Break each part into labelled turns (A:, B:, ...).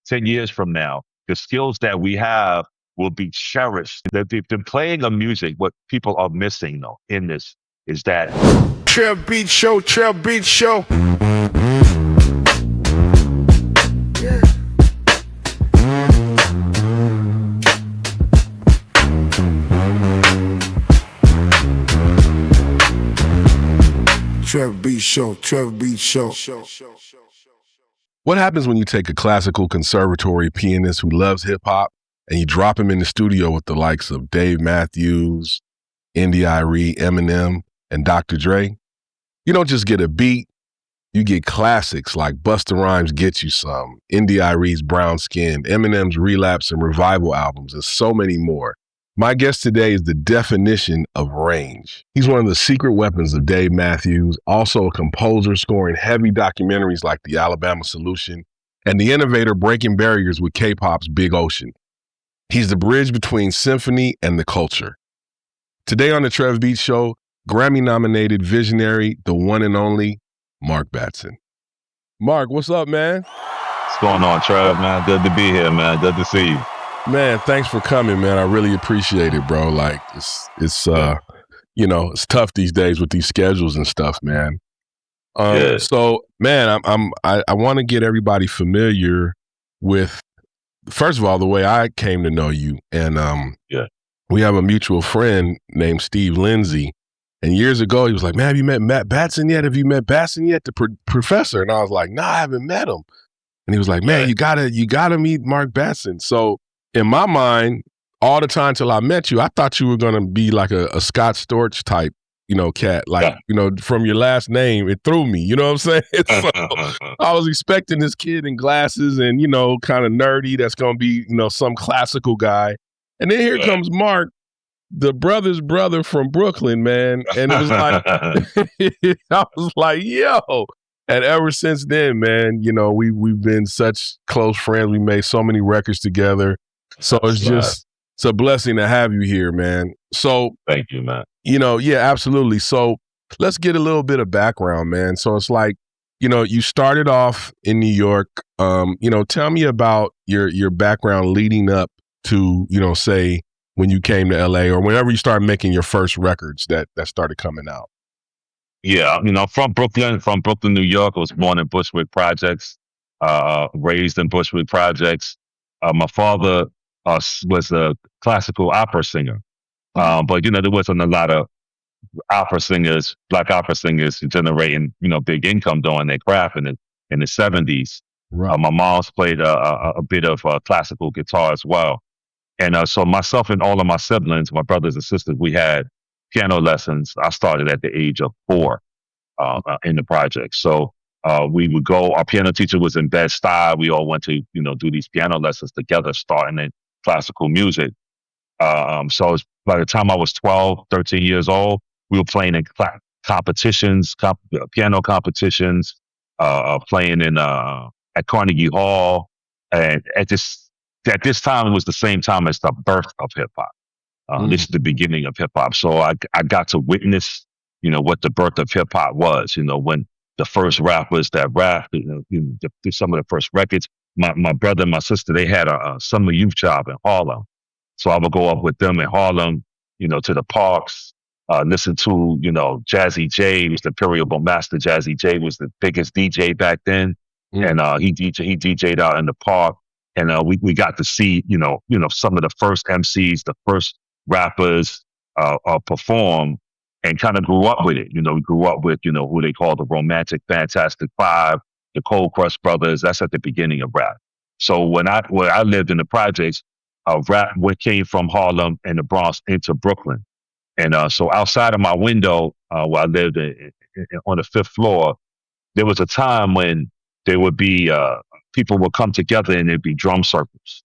A: 10 years from now, the skills that we have will be cherished. The playing of music, what people are missing though in this is that
B: TrevBeats Show, TrevBeats Show. TrevBeats Show, TrevBeats Show.
C: What happens when you take a classical conservatory pianist who loves hip hop and you drop him in the studio with the likes of Dave Matthews, India.Arie, Eminem, and Dr. Dre? You don't just get a beat, you get classics like Busta Rhymes' Get You Some, India.Arie's Brown Skin, Eminem's Relapse and Revival albums, and so many more. My guest today is the definition of range. He's one of the secret weapons of Dave Matthews, also a composer scoring heavy documentaries like The Alabama Solution, and the innovator breaking barriers with K-pop's Big Ocean. He's the bridge between symphony and the culture. Today on the TrevBeats Show, Grammy-nominated visionary, the one and only Mark Batson. Mark, what's up, man?
A: what's going on, Trev, man. Good to be here, man. Good to see you.
C: Man, thanks for coming, man. I really appreciate it, bro. Like it's you know, it's tough these days with these schedules and stuff, man. So, man, I want to get everybody familiar with, first of all, the way I came to know you, and we have a mutual friend named Steve Lindsay, and years ago he was like, "Man, have you met Matt Batson yet? Have you met Batson yet, the professor?" And I was like, "No, I haven't met him." And he was like, "Man, you gotta meet Mark Batson." So in my mind, all the time till I met you, I thought you were gonna be like a Scott Storch type, you know, cat. Like, you know, from your last name, it threw me. You know what I'm saying? So I was expecting this kid in glasses and, you know, kind of nerdy that's gonna be, you know, some classical guy. And then here comes Mark, the brother's brother from Brooklyn, man. And it was like, I was like, yo. And ever since then, man, you know, we've been such close friends. We made so many records together. So it's a blessing to have you here, man. So
A: thank you, man.
C: You know, yeah, absolutely. So let's get a little bit of background, man. So it's like, you know, you started off in New York. You know, tell me about your background leading up to, you know, say when you came to LA or whenever you started making your first records that started coming out.
A: Yeah, you know, from Brooklyn, New York. I was born in Bushwick Projects, raised in Bushwick Projects. My father was a classical opera singer. But, you know, there wasn't a lot of opera singers, black opera singers generating, you know, big income doing their craft in the 70s.
C: Right.
A: My mom's played a bit of classical guitar as well. And so myself and all of my siblings, my brothers and sisters, we had piano lessons. I started at the age of 4 in the project. So we would go, our piano teacher was in Bed-Stuy. We all went to, you know, do these piano lessons together, starting in classical music. So by the time I was 12, 13 years old, we were playing in competitions, piano competitions, playing in at Carnegie Hall. And at this time, it was the same time as the birth of hip hop. This is the beginning of hip hop. So I got to witness, you know, what the birth of hip hop was, you know, when the first rappers that rapped, some of the first records. My brother and my sister, they had a summer youth job in Harlem. So I would go up with them in Harlem, you know, to the parks, listen to, you know, Jazzy J. Was the Imperial Master. Jazzy J was the biggest DJ back then. And he DJ'd out in the park. And we got to see, you know, some of the first MCs, the first rappers perform, and kind of grew up with it. You know, we grew up with, you know, who they call the Romantic Fantastic Five, the Cold Crush Brothers. That's at the beginning of rap. So when I lived in the projects, rap came from Harlem and the Bronx into Brooklyn. And so outside of my window, where I lived on the 5th floor, there was a time when there would be, people would come together and there'd be drum circles.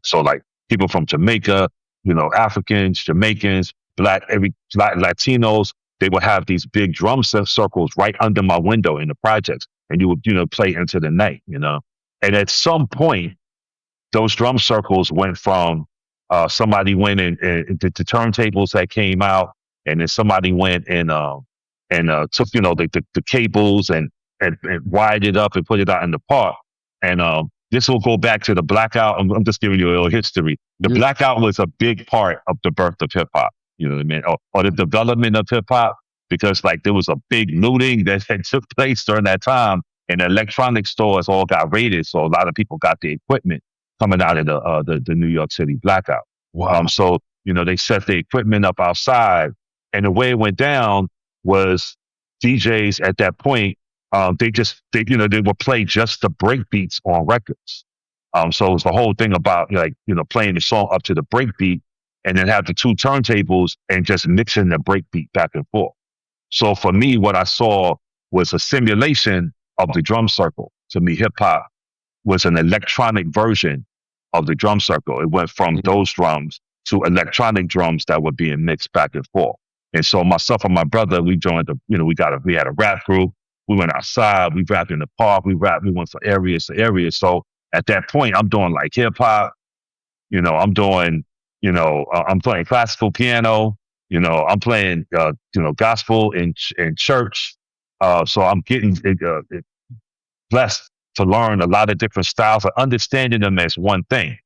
A: So like people from Jamaica, you know, Africans, Jamaicans, Black Latinos, they would have these big drum circles right under my window in the projects. And you would, you know, play into the night, you know. And at some point, those drum circles went from somebody went and the turntables that came out, and then somebody went and took, you know, the cables and wired it up and put it out in the park. And this will go back to the blackout. I'm just giving you a little history. The blackout was a big part of the birth of hip hop. You know what I mean? Or the development of hip hop, because like there was a big looting that took place during that time, and the electronic stores all got raided. So a lot of people got the equipment coming out of the New York City blackout.
C: Wow.
A: So, they set the equipment up outside, and the way it went down was DJs at that point, they would play just the break beats on records. So it was the whole thing about playing the song up to the break beat, and then have the two turntables and just mixing the break beat back and forth. So for me, what I saw was a simulation of the drum circle. To me, hip hop was an electronic version of the drum circle. It went from those drums to electronic drums that were being mixed back and forth. And so myself and my brother, we joined we had a rap group. We went outside, we rapped in the park, we went from areas to areas. So at that point, I'm doing like hip hop, I'm playing classical piano, I'm playing, gospel in church. So I'm getting blessed to learn a lot of different styles and understanding them as one thing.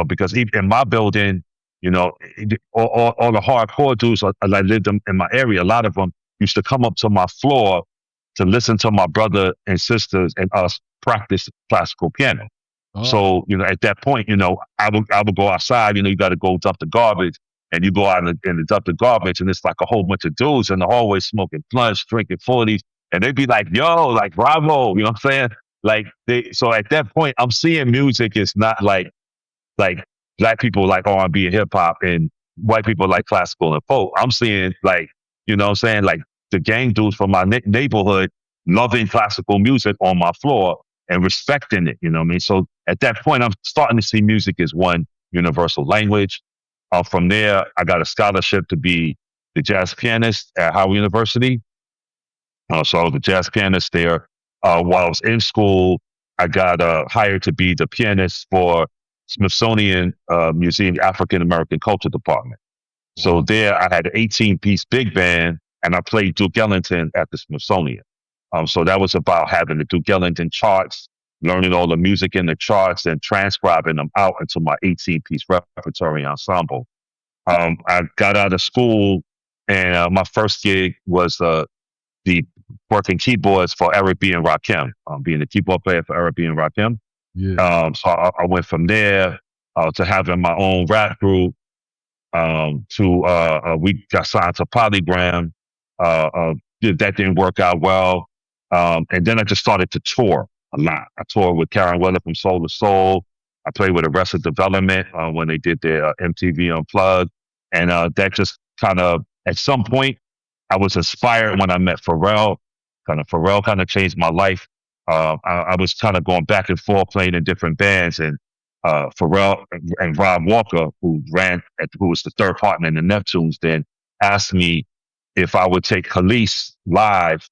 A: Because even in my building, all the hardcore dudes I lived in my area, a lot of them used to come up to my floor to listen to my brother and sisters and us practice classical piano. Oh. So, at that point, I would go outside, you got to go dump the garbage, and you go out and dump the garbage, and it's like a whole bunch of dudes in the hallway smoking blunts, drinking 40s, and they'd be like, yo, like, bravo, you know what I'm saying? Like, so at that point, I'm seeing music is not like black people like R&B and hip hop, and white people like classical and folk. I'm seeing like, like the gang dudes from my neighborhood loving classical music on my floor and respecting it. You know what I mean? So at that point, I'm starting to see music as one universal language. From there, I got a scholarship to be the jazz pianist at Howard University. So I was a jazz pianist there. While I was in school, I got hired to be the pianist for Smithsonian Museum African American Culture Department. So there I had an 18-piece big band, and I played Duke Ellington at the Smithsonian. So that was about having the Duke Ellington charts, learning all the music in the charts, and transcribing them out into my 18-piece repertory ensemble. I got out of school, and my first gig was the working keyboards for Eric and Rakim, being the keyboard player for Eric and Rakim. Yeah. So I went from there to having my own rap group. We got signed to Polygram. That didn't work out well. And then I just started to tour a lot. I toured with Karen Weller from Soul to Soul. I played with Arrested Development when they did their MTV Unplugged. And that just kind of, at some point, I was inspired when I met Pharrell. Pharrell kind of changed my life. I was kind of going back and forth playing in different bands, and Pharrell and Rob Walker, who was the third partner in the Neptunes, then asked me if I would take Kelis live,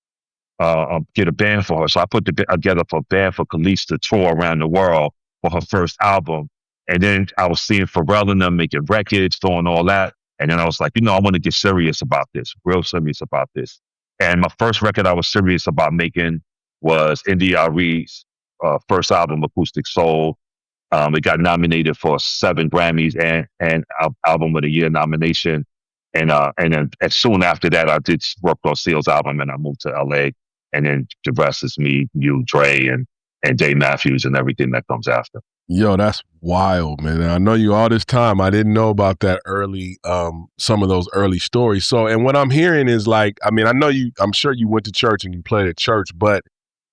A: get a band for her. So I put together a band for Kelis to tour around the world for her first album. And then I was seeing Pharrell and them making records, doing all that. And then I was like, I want to get serious about this, real serious about this. And my first record I was serious about making was India.Arie's first album, Acoustic Soul. It got nominated for 7 Grammys and Album of the Year nomination. And then as soon after that, I did work on Seal's album, and I moved to LA. And then the rest is me, you, Dre, and Dave Matthews, and everything that comes after.
C: Yo, that's wild, man. I know you all this time. I didn't know about that early, some of those early stories. So, and what I'm hearing is like, I mean, I'm sure you went to church and you played at church, but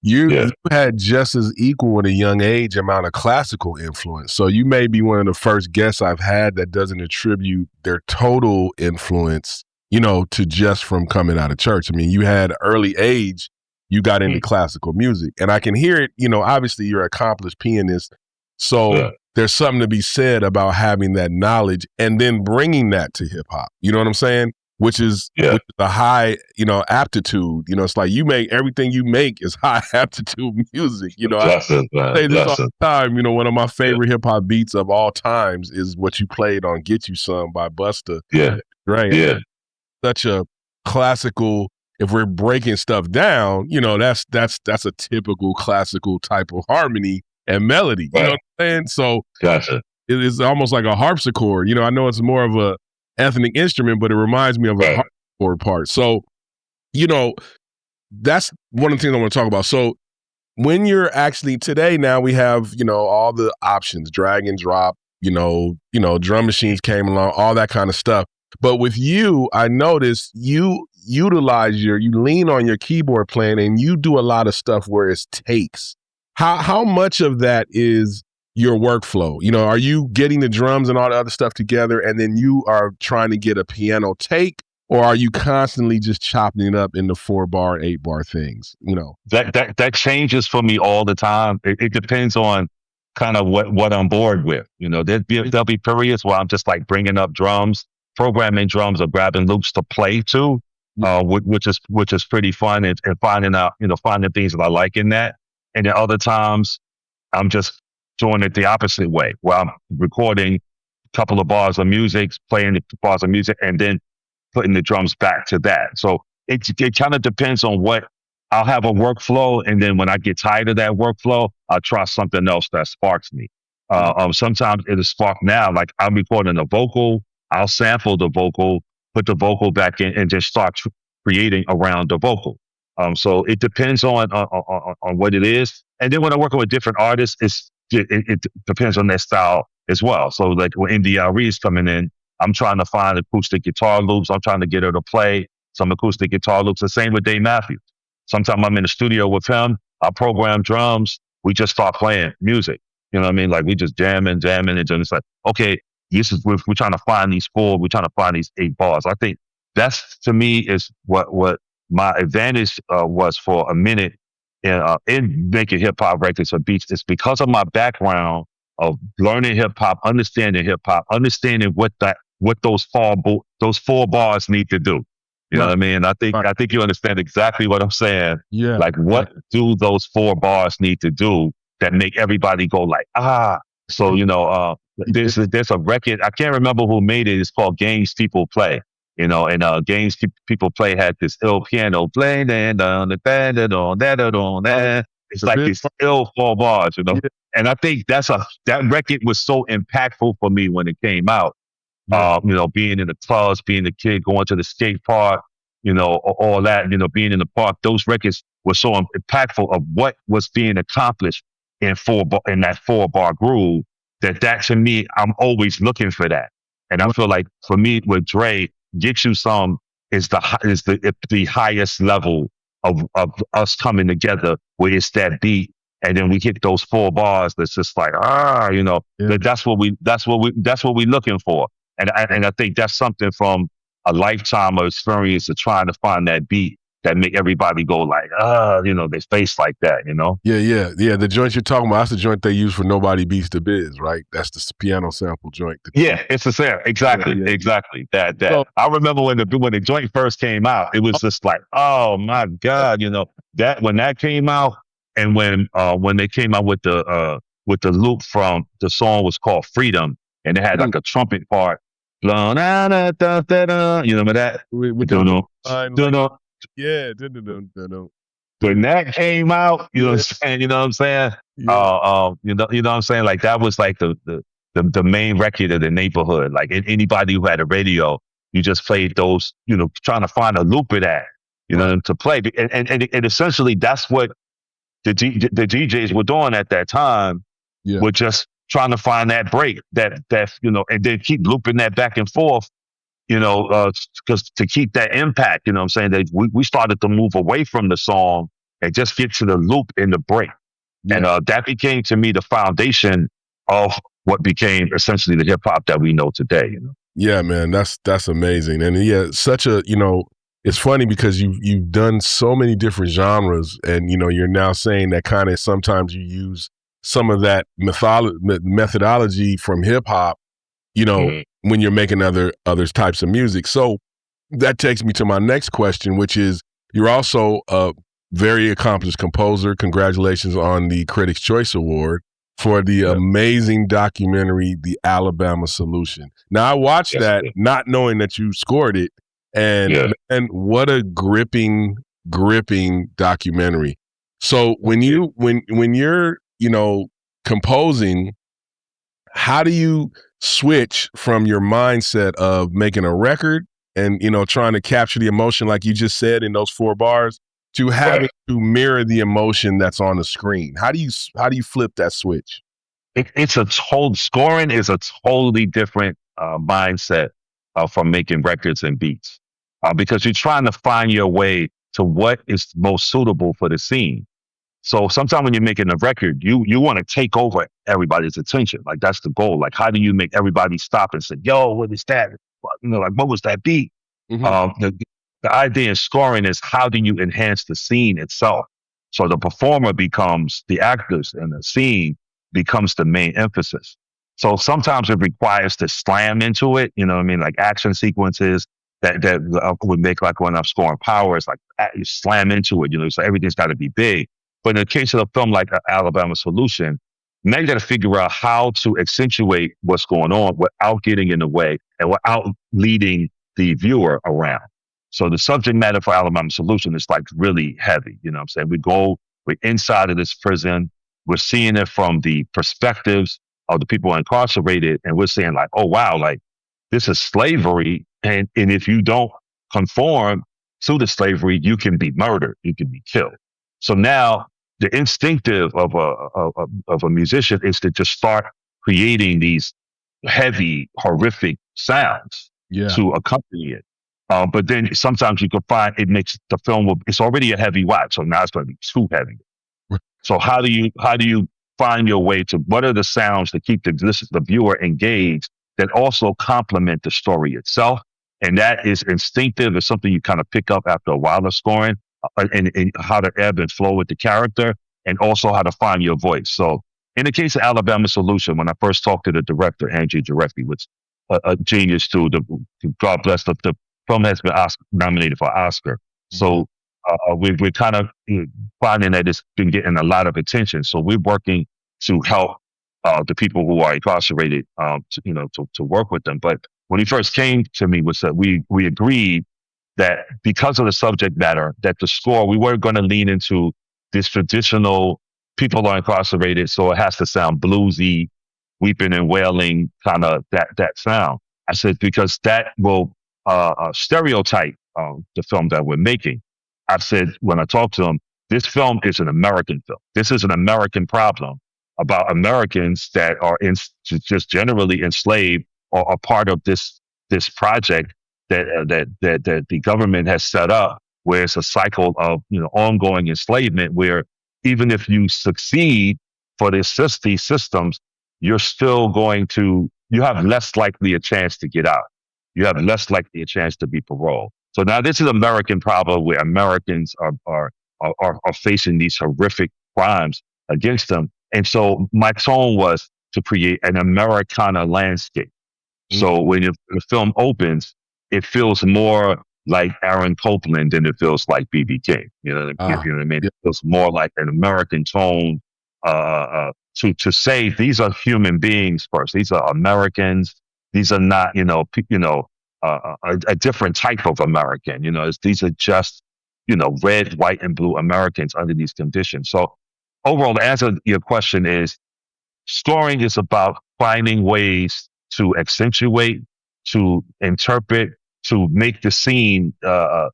C: you had just as equal at a young age amount of classical influence. So you may be one of the first guests I've had that doesn't attribute their total influence, to just from coming out of church. I mean, you had early age, you got into classical music, and I can hear it, obviously you're an accomplished pianist. So there's something to be said about having that knowledge and then bringing that to hip hop. You know what I'm saying? Which is a high, aptitude. It's like everything you make is high aptitude music. I say this all the time. One of my favorite hip hop beats of all times is what you played on "Get You Some" by Busta.
A: Yeah,
C: right. Yeah, such a classical. If we're breaking stuff down, that's a typical classical type of harmony. and melody. You know what I'm saying? So
A: Gotcha.
C: it is almost like a harpsichord. You know, I know it's more of a ethnic instrument, but it reminds me of a harpsichord part. So, you know, that's one of the things I want to talk about. So when you're actually today, now we have, you know, all the options, drag and drop, you know, drum machines came along, all that kind of stuff. But with you, I noticed you utilize you lean on your keyboard playing, and you do a lot of stuff where it's takes. How much of that is your workflow? You know, are you getting the drums and all the other stuff together, and then you are trying to get a piano take, or are you constantly just chopping it up into 4-bar, 8-bar things? You know,
A: that changes for me all the time. It depends on kind of what I'm bored with. You know, there'll be periods where I'm just like bringing up drums, programming drums, or grabbing loops to play to, which is pretty fun, and finding out, you know, finding things that I like in that. And then other times I'm just doing it the opposite way, where I'm recording a couple of bars of music, playing the bars of music, and then putting the drums back to that. So it kind of depends on what I'll have a workflow. And then when I get tired of that workflow, I'll try something else that sparks me. Sometimes it'll spark now, like I'm recording a vocal, I'll sample the vocal, put the vocal back in, and just start creating around the vocal. So it depends on what it is. And then when I'm working with different artists, it depends on their style as well. So like when India.Arie is coming in, I'm trying to find acoustic guitar loops. I'm trying to get her to play some acoustic guitar loops. The same with Dave Matthews. Sometimes I'm in the studio with him. I program drums. We just start playing music. You know what I mean? Like we just jamming, and then it's like, okay, we're trying to find these 4. We're trying to find these 8 bars. I think that's, to me, is what my advantage was for a minute in making hip hop records or beats. It's because of my background of learning hip hop, understanding what those 4 bars need to do. You know what I mean? I think you understand exactly what I'm saying.
C: Yeah.
A: Like, what do those 4 bars need to do that make everybody go like, ah? So, you know, there's a record, I can't remember who made it. It's called Games People Play. You know, and Games People Play had this ill piano playing, and it's like this ill 4 bars, you know. Yeah. And I think that record was so impactful for me when it came out. You know, being in the clubs, being a kid, going to the skate park, you know, all that, you know, being in the park, those records were so impactful of what was being accomplished in that 4-bar groove, that to me, I'm always looking for that. And I feel like for me with Dre, Get You Some is the highest level of us coming together, where it's that beat, and then we hit those 4 bars that's just like, you know, that's what we're looking for. And I think that's something from a lifetime of experience of trying to find that beat that make everybody go like, you know, they face like that, you know?
C: Yeah. The joint you're talking about, that's the joint they use for Nobody Beats the Biz, right? That's the piano sample joint.
A: Yeah, it's the same. Exactly. That. So, I remember when the joint first came out, it was just like, oh my God, you know, when that came out, and when they came out with the loop from the song was called Freedom, and it had like a trumpet part. You remember that?
C: Yeah.
A: When that came out, you know what I'm saying? You know what I'm saying?
C: Yeah.
A: You know what I'm saying? Like that was like the main record of the neighborhood. Like anybody who had a radio, you just played those, you know, trying to find a loop of that, you know, to play. And essentially that's what the DJs were doing at that time.
C: Yeah.
A: Were just trying to find that break, that you know, and then keep looping that back and forth, you know, because to keep that impact, you know what I'm saying? That we started to move away from the song and just get to the loop in the break. Yeah. And that became, to me, the foundation of what became essentially the hip hop that we know today, you know?
C: Yeah, man, that's amazing. And yeah, such a, you know, it's funny because you've done so many different genres, and, you know, you're now saying that kind of sometimes you use some of that methodology from hip hop, you know, when you're making other types of music. So that takes me to my next question, which is, you're also a very accomplished composer. Congratulations on the Critics' Choice Award for the amazing documentary, The Alabama Solution. Now, I watched that not knowing that you scored it, and what a gripping documentary. So when you're, you know, composing, how do you switch from your mindset of making a record and, trying to capture the emotion like you just said in those 4 bars to having to mirror the emotion that's on the screen? How do you flip that switch?
A: Scoring is a totally different mindset from making records and beats, because you're trying to find your way to what is most suitable for the scene. So sometimes when you're making a record, you want to take over everybody's attention. Like that's the goal. Like how do you make everybody stop and say, "Yo, what is that?" Like what was that beat?
C: Mm-hmm.
A: The idea in scoring is how do you enhance the scene itself? So the performer becomes the actors and the scene becomes the main emphasis. So sometimes it requires to slam into it. You know what I mean? Like action sequences that would make like when I'm scoring power, it's like you slam into it. So everything's got to be big. But in the case of a film like Alabama Solution, now you got to figure out how to accentuate what's going on without getting in the way and without leading the viewer around. So the subject matter for Alabama Solution is like really heavy. You know what I'm saying? We're inside of this prison. We're seeing it from the perspectives of the people incarcerated. And we're saying like, oh, wow, like this is slavery. And if you don't conform to the slavery, you can be murdered. You can be killed. So now the instinctive of a musician is to just start creating these heavy, horrific sounds to accompany it. But then sometimes you can find it makes the film, it's already a heavy watch. So now it's going to be too heavy. So how do you find your way to what are the sounds that keep the viewer engaged that also complement the story itself? And that is instinctive. It's something you kind of pick up after a while of scoring. And how to ebb and flow with the character, and also how to find your voice. So in the case of Alabama Solution, when I first talked to the director, Andrew, which a genius too, God bless the film has been nominated for Oscar. So we're kind of finding that it's been getting a lot of attention. So we're working to help the people who are incarcerated, to work with them. But when he first came to me, was that we agreed that because of the subject matter, that the score, we weren't going to lean into this traditional, people are incarcerated, so it has to sound bluesy, weeping and wailing, kind of that sound. I said, because that will stereotype the film that we're making. I said, when I talked to him, this film is an American film. This is an American problem about Americans that are just generally enslaved or are part of this project that the government has set up, where it's a cycle of ongoing enslavement, where even if you succeed for these systems, you have less likely a chance to get out. You have less likely a chance to be paroled. So now this is an American problem where Americans are facing these horrific crimes against them. And so my tone was to create an Americana landscape. So when the film opens, it feels more like Aaron Copland than it feels like B.B. King. You know what I mean? It feels more like an American tone to say these are human beings first. These are Americans. These are not, a different type of American. These are just, red, white, and blue Americans under these conditions. So overall, the answer to your question is scoring is about finding ways to accentuate, to interpret, to make the scene, to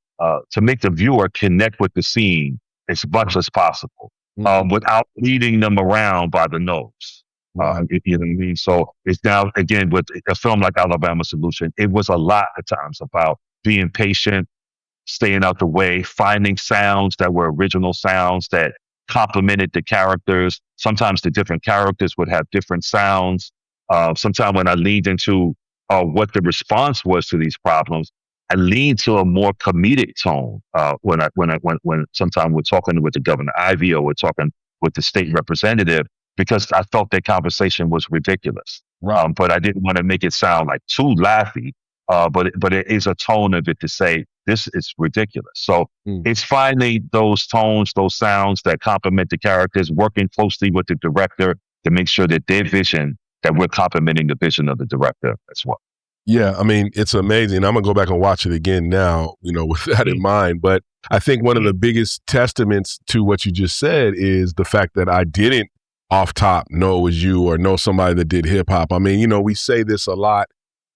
A: make the viewer connect with the scene as much as possible, without leading them around by the nose. You know what I mean? So it's now, again, with a film like Alabama Solution, it was a lot of times about being patient, staying out the way, finding sounds that were original sounds that complemented the characters. Sometimes the different characters would have different sounds. Sometimes when I leaned into what the response was to these problems, I leaned to a more comedic tone when sometimes we're talking with the Governor Ivey or we're talking with the state representative, because I felt that conversation was ridiculous.
C: Right.
A: But I didn't want to make it sound like too laughy. But it is a tone of it to say this is ridiculous. So it's finding those tones, those sounds that complement the characters, working closely with the director to make sure that their vision, that we're complementing the vision of the director as well.
C: Yeah, I mean, it's amazing. I'm going to go back and watch it again now, with that in mind. But I think one of the biggest testaments to what you just said is the fact that I didn't off top know it was you or know somebody that did hip hop. I mean, we say this a lot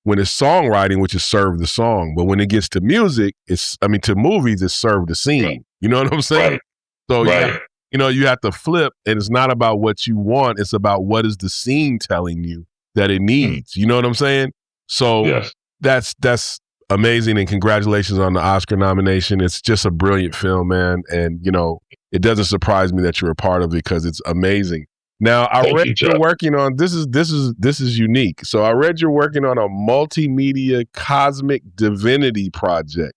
C: when it's songwriting, which is serve the song. But when it gets to music, to movies, it's serve the scene. You know what I'm saying?
A: Right.
C: So
A: Right.
C: you have to flip, and it's not about what you want. It's about what is the scene telling you that it needs. You know what I'm saying? So
A: Yes.
C: that's amazing, and congratulations on the Oscar nomination. It's just a brilliant film, man. And it doesn't surprise me that you're a part of it because it's amazing. Now, I read you're working on this is unique. So I read you're working on a multimedia cosmic divinity project.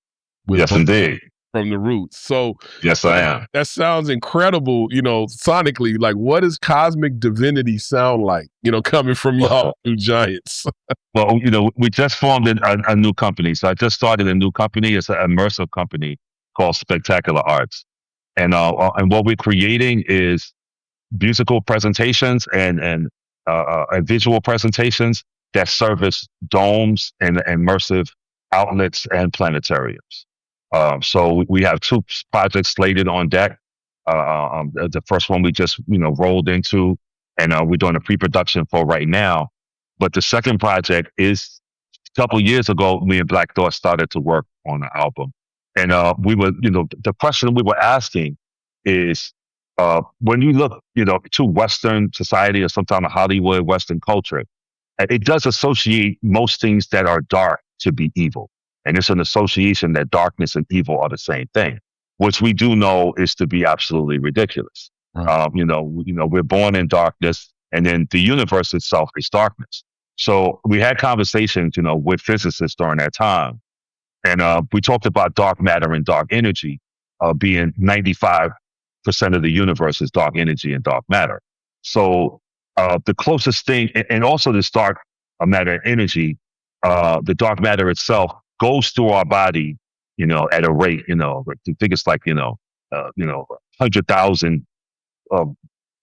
A: Yes, indeed.
C: From the Roots. So
A: yes, I am.
C: That sounds incredible, sonically. Like, what does cosmic divinity sound like, coming from y'all two giants?
A: Well, we just formed a new company. So I just started a new company. It's an immersive company called Spectacular Arts. And what we're creating is musical presentations and visual presentations that service domes and immersive outlets and planetariums. So we have two projects slated on deck. The first one we just rolled into, and we're doing a pre-production for right now. But the second project is a couple years ago, me and Black Thought started to work on an album, and we were, the question we were asking is, when you look, to Western society or sometimes Hollywood, Western culture, it does associate most things that are dark to be evil. And it's an association that darkness and evil are the same thing, which we do know is to be absolutely ridiculous. Right. We're born in darkness, and then the universe itself is darkness. So we had conversations, with physicists during that time. And we talked about dark matter and dark energy being 95% of the universe is dark energy and dark matter. So the closest thing, and also this dark matter and energy, the dark matter itself goes through our body, at a rate, I think it's like, 100,000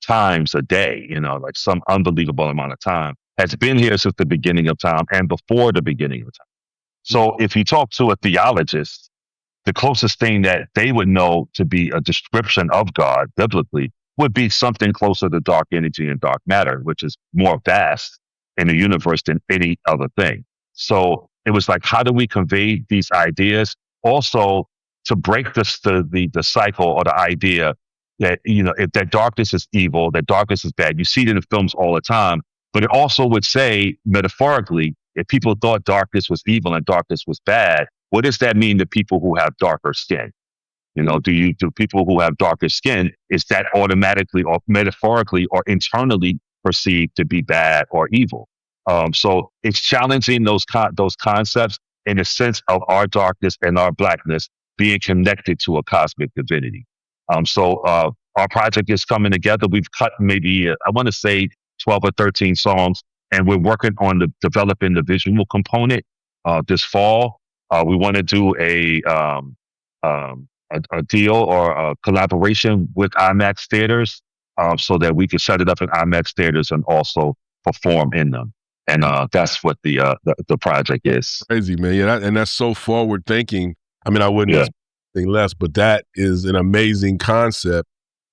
A: times a day, like some unbelievable amount of time. Has been here since the beginning of time and before the beginning of time. So if you talk to a theologist, the closest thing that they would know to be a description of God biblically would be something closer to dark energy and dark matter, which is more vast in the universe than any other thing. So it was like, how do we convey these ideas? Also, to break the cycle or the idea that, if that darkness is evil, that darkness is bad. You see it in the films all the time, but it also would say, metaphorically, if people thought darkness was evil and darkness was bad, what does that mean to people who have darker skin? Do people who have darker skin, is that automatically or metaphorically or internally perceived to be bad or evil? So it's challenging those concepts in the sense of our darkness and our blackness being connected to a cosmic divinity. So our project is coming together. We've cut maybe, I want to say 12 or 13 songs, and we're working on developing the visual component this fall. We want to do a deal or a collaboration with IMAX theaters so that we can set it up in IMAX theaters and also perform in them. And that's what the project is.
C: Crazy, man. Yeah, and that's so forward thinking. I mean, I wouldn't expect anything less, but that is an amazing concept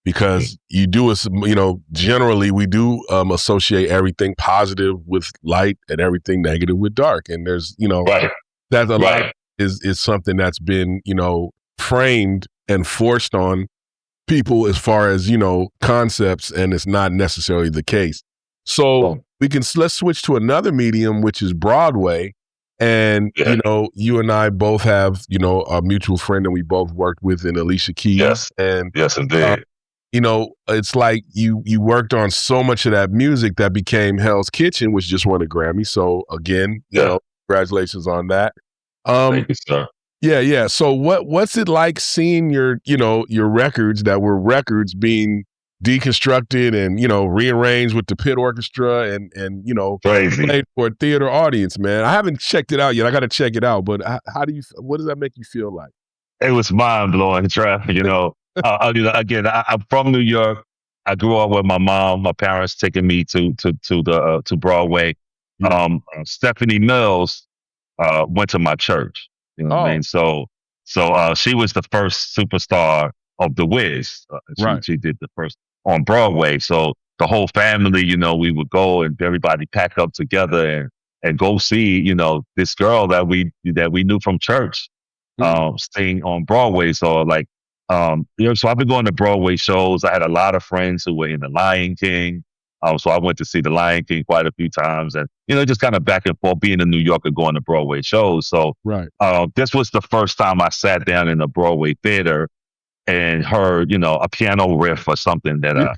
C: because you do, generally we do associate everything positive with light and everything negative with dark. And there's, that's a lot is something that's been, framed and forced on people as far as, concepts, and it's not necessarily the case. So let's switch to another medium, which is Broadway. And, you and I both have, a mutual friend that we both worked with in Alicia Keys.
A: Yes.
C: And
A: yes, indeed.
C: It's like you worked on so much of that music that became Hell's Kitchen, which just won a Grammy. So again, congratulations on that.
A: Thank you, sir.
C: Yeah. So what's it like seeing your records that were records being deconstructed and, rearranged with the pit orchestra and
A: crazy.
C: Played for a theater audience, man? I haven't checked it out yet. I got to check it out. But what does that make you feel like?
A: It was mind blowing, Trev. Again, I'm from New York. I grew up with my mom, my parents taking me to Broadway. Stephanie Mills went to my church. You know what I mean? So she was the first superstar of The Wiz. She did the first on Broadway. So the whole family, we would go and everybody pack up together and go see, this girl that we knew from church, sing on Broadway. So like, so I've been going to Broadway shows. I had a lot of friends who were in The Lion King. So I went to see The Lion King quite a few times, and just kind of back and forth, being in New York and going to Broadway shows. So
C: right.
A: This was the first time I sat down in a Broadway theater and heard, a piano riff or something that, that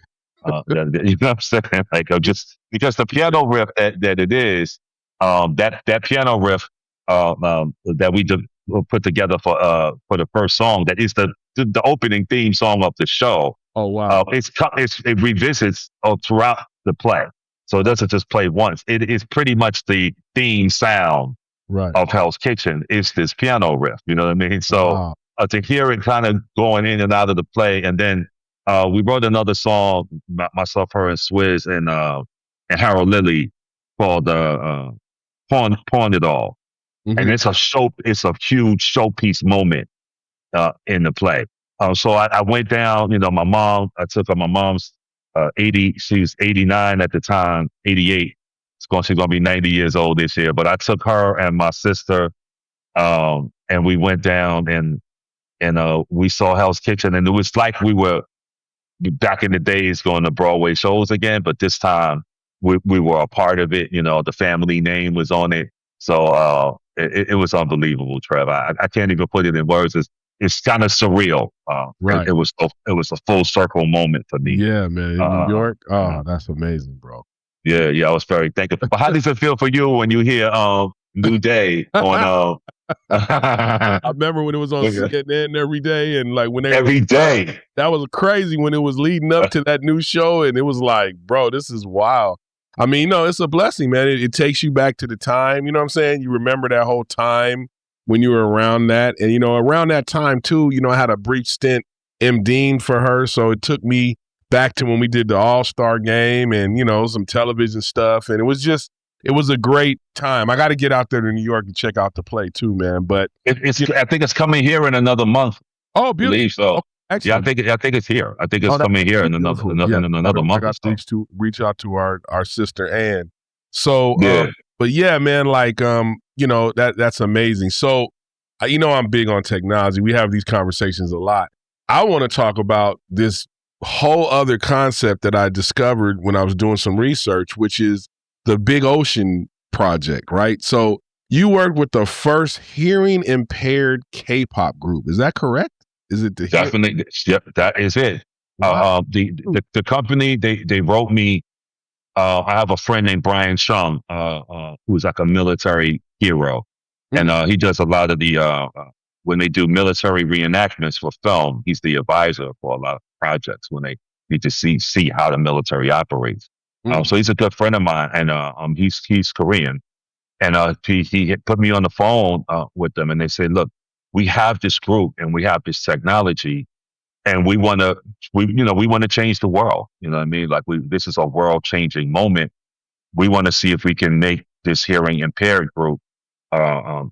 A: you know what I'm saying? Like, just because the piano riff that it is, that piano riff that we put together for the first song, that is the opening theme song of the show.
C: Oh wow!
A: It revisits throughout the play, so it doesn't just play once. It is pretty much the theme sound of Hell's Kitchen. Is this piano riff? You know what I mean? So to hear it kind of going in and out of the play, and then we wrote another song, myself, her, and Swizz, and Harold Lilly, called "Pawn It All," and it's a huge showpiece moment in the play. So I went down, my mom, I took her, my mom's 80, she was 89 at the time, 88. She's going to be 90 years old this year. But I took her and my sister, and we went down and we saw Hell's Kitchen. And it was like we were back in the days going to Broadway shows again, but this time we were a part of it. The family name was on it. So it was unbelievable, Trev. I can't even put it in words. It's kind of surreal. It was a full circle moment for me.
C: Yeah, man. In New York, that's amazing, bro.
A: Yeah, I was very thankful. But how does it feel for you when you hear New Day on?
C: I remember when it was on CNN every day, and like when
A: every day,
C: that was crazy when it was leading up to that new show, and it was like, bro, this is wild. I mean, it's a blessing, man. It takes you back to the time. You know what I'm saying? You remember that whole time when you were around that. And, around that time too, I had a brief stint MDing for her. So it took me back to when we did the All-Star game and, some television stuff. And it was a great time. I got to get out there to New York and check out the play too, man. But
A: I think it's coming here in another month.
C: Oh, beautiful.
A: So. Okay, yeah, I think it's here. I think it's coming here in another month.
C: I got to reach out to our sister Ann. So, but yeah, man, like that's amazing. So, I'm big on technology. We have these conversations a lot. I want to talk about this whole other concept that I discovered when I was doing some research, which is the Big Ocean project, right? So, you worked with the first hearing-impaired K-pop group. Is that correct? Is it
A: definitely? Yep, that is it. Wow. The company they wrote me. I have a friend named Brian Chung, who's like a military hero, and he does a lot of the when they do military reenactments for film. He's the advisor for a lot of projects when they need to see how the military operates. So he's a good friend of mine, and he's Korean, and he put me on the phone with them, and they said, look, we have this group and we have this technology, and we want to change the world. You know what I mean? Like this is a world changing moment. We want to see if we can make this hearing impaired group, a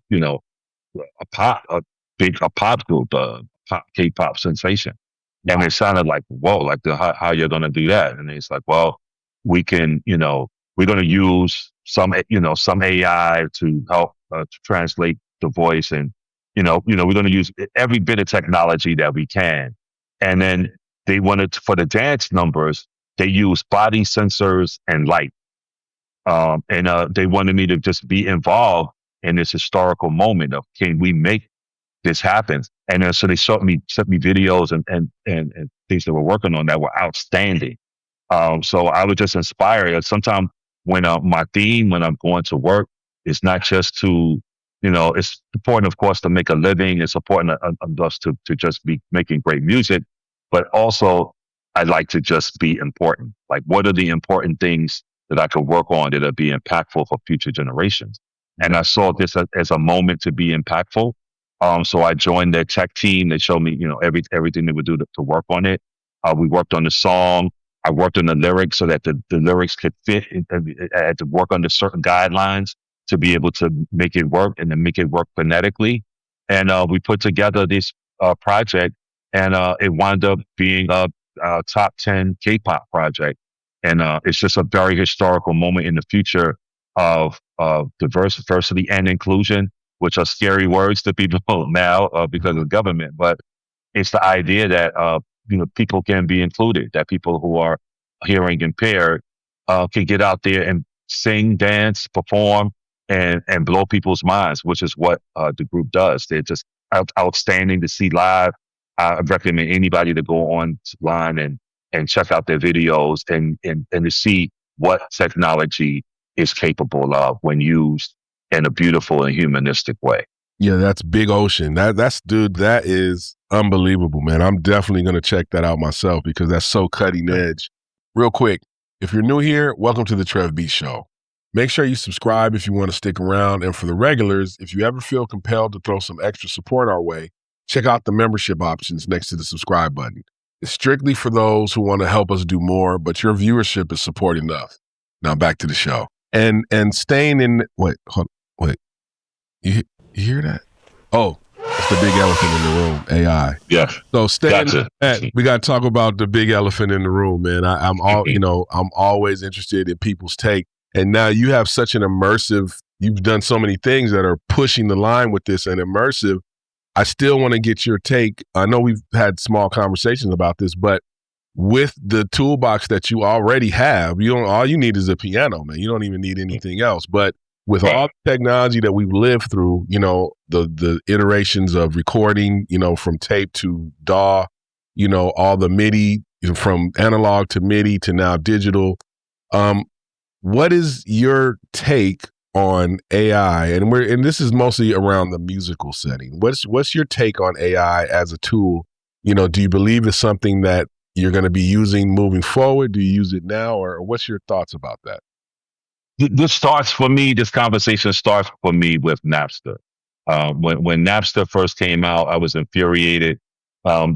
A: pop group, pop K-pop sensation. And it sounded like, whoa, like how you're going to do that? And it's like, well, we can, we're going to use some AI to help to translate the voice, and we're going to use every bit of technology that we can. And then they wanted for the dance numbers, they use body sensors and light. And they wanted me to just be involved in this historical moment of, can we make this happen? And so they sent me videos and things that we're working on that were outstanding. So I was just inspired. Sometimes when my theme, when I'm going to work, it's not just to, it's important, of course, to make a living. It's important us to just be making great music, but also I'd like to just be important. Like, what are the important things that I could work on that'll be impactful for future generations? And I saw this as a moment to be impactful. So I joined their tech team. They showed me, everything they would do to work on it. We worked on the song. I worked on the lyrics so that the lyrics could fit. I had to work under certain guidelines to be able to make it work and then make it work phonetically. And we put together this project, and it wound up being a top 10 K-pop project And it's just a very historical moment in the future of diversity and inclusion, which are scary words to people now because of government. But it's the idea that people can be included, that people who are hearing impaired can get out there and sing, dance, perform, and blow people's minds, which is what the group does. They're just outstanding to see live. I recommend anybody to go online and check out their videos and to see what technology is capable of when used in a beautiful and humanistic way.
C: Yeah, that's Big Ocean. That's dude, that is unbelievable, man. I'm definitely going to check that out myself because that's so cutting edge. Real quick, if you're new here, welcome to the TrevBeats Show. Make sure you subscribe if you want to stick around. And for the regulars, if you ever feel compelled to throw some extra support our way, check out the membership options next to the subscribe button. It's strictly for those who want to help us do more, but your viewership is support enough. Now back to the show. And staying in, wait. You hear that? Oh, it's the big elephant in the room, AI.
A: Yeah.
C: So staying we got to talk about the big elephant in the room, man. I'm always interested in people's take. And now you have such an immersive, you've done so many things that are pushing the line with this and immersive. I still want to get your take. I know we've had small conversations about this, but with the toolbox that you already have, all you need is a piano, man. You don't even need anything else. But with all the technology that we've lived through, the iterations of recording, from tape to DAW, all the MIDI, from analog to MIDI to now digital. What is your take on AI? And this is mostly around the musical setting. What's your take on AI as a tool? Do you believe it's something that you're going to be using moving forward? Do you use it now, or what's your thoughts about that?
A: This conversation starts for me with Napster. When Napster first came out, I was infuriated. To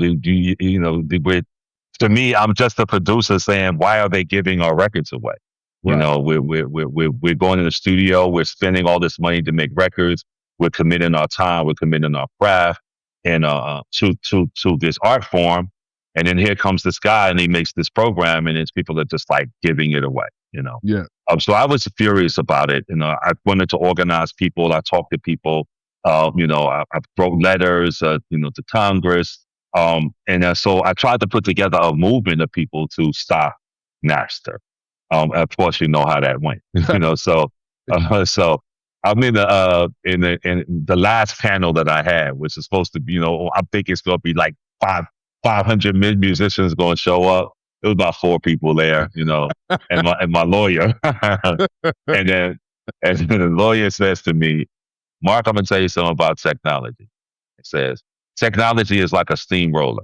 A: me, I'm just a producer saying, why are they giving our records away? Right. We're going to the studio, we're spending all this money to make records, we're committing our time, we're committing our craft and to this art form. And then here comes this guy and he makes this program and it's people that just like giving it away,
C: Yeah.
A: So I was furious about it. I wanted to organize people. I talked to people. I wrote letters, to Congress. So I tried to put together a movement of people to stop Napster. Of course, you know how that went. So I'm in the last panel that I had, which is supposed to be, I'm thinking it's going to be like 500 musicians going to show up. It was about 4 people there, and my lawyer. and then the lawyer says to me, Mark, I'm going to tell you something about technology. It says, technology is like a steamroller.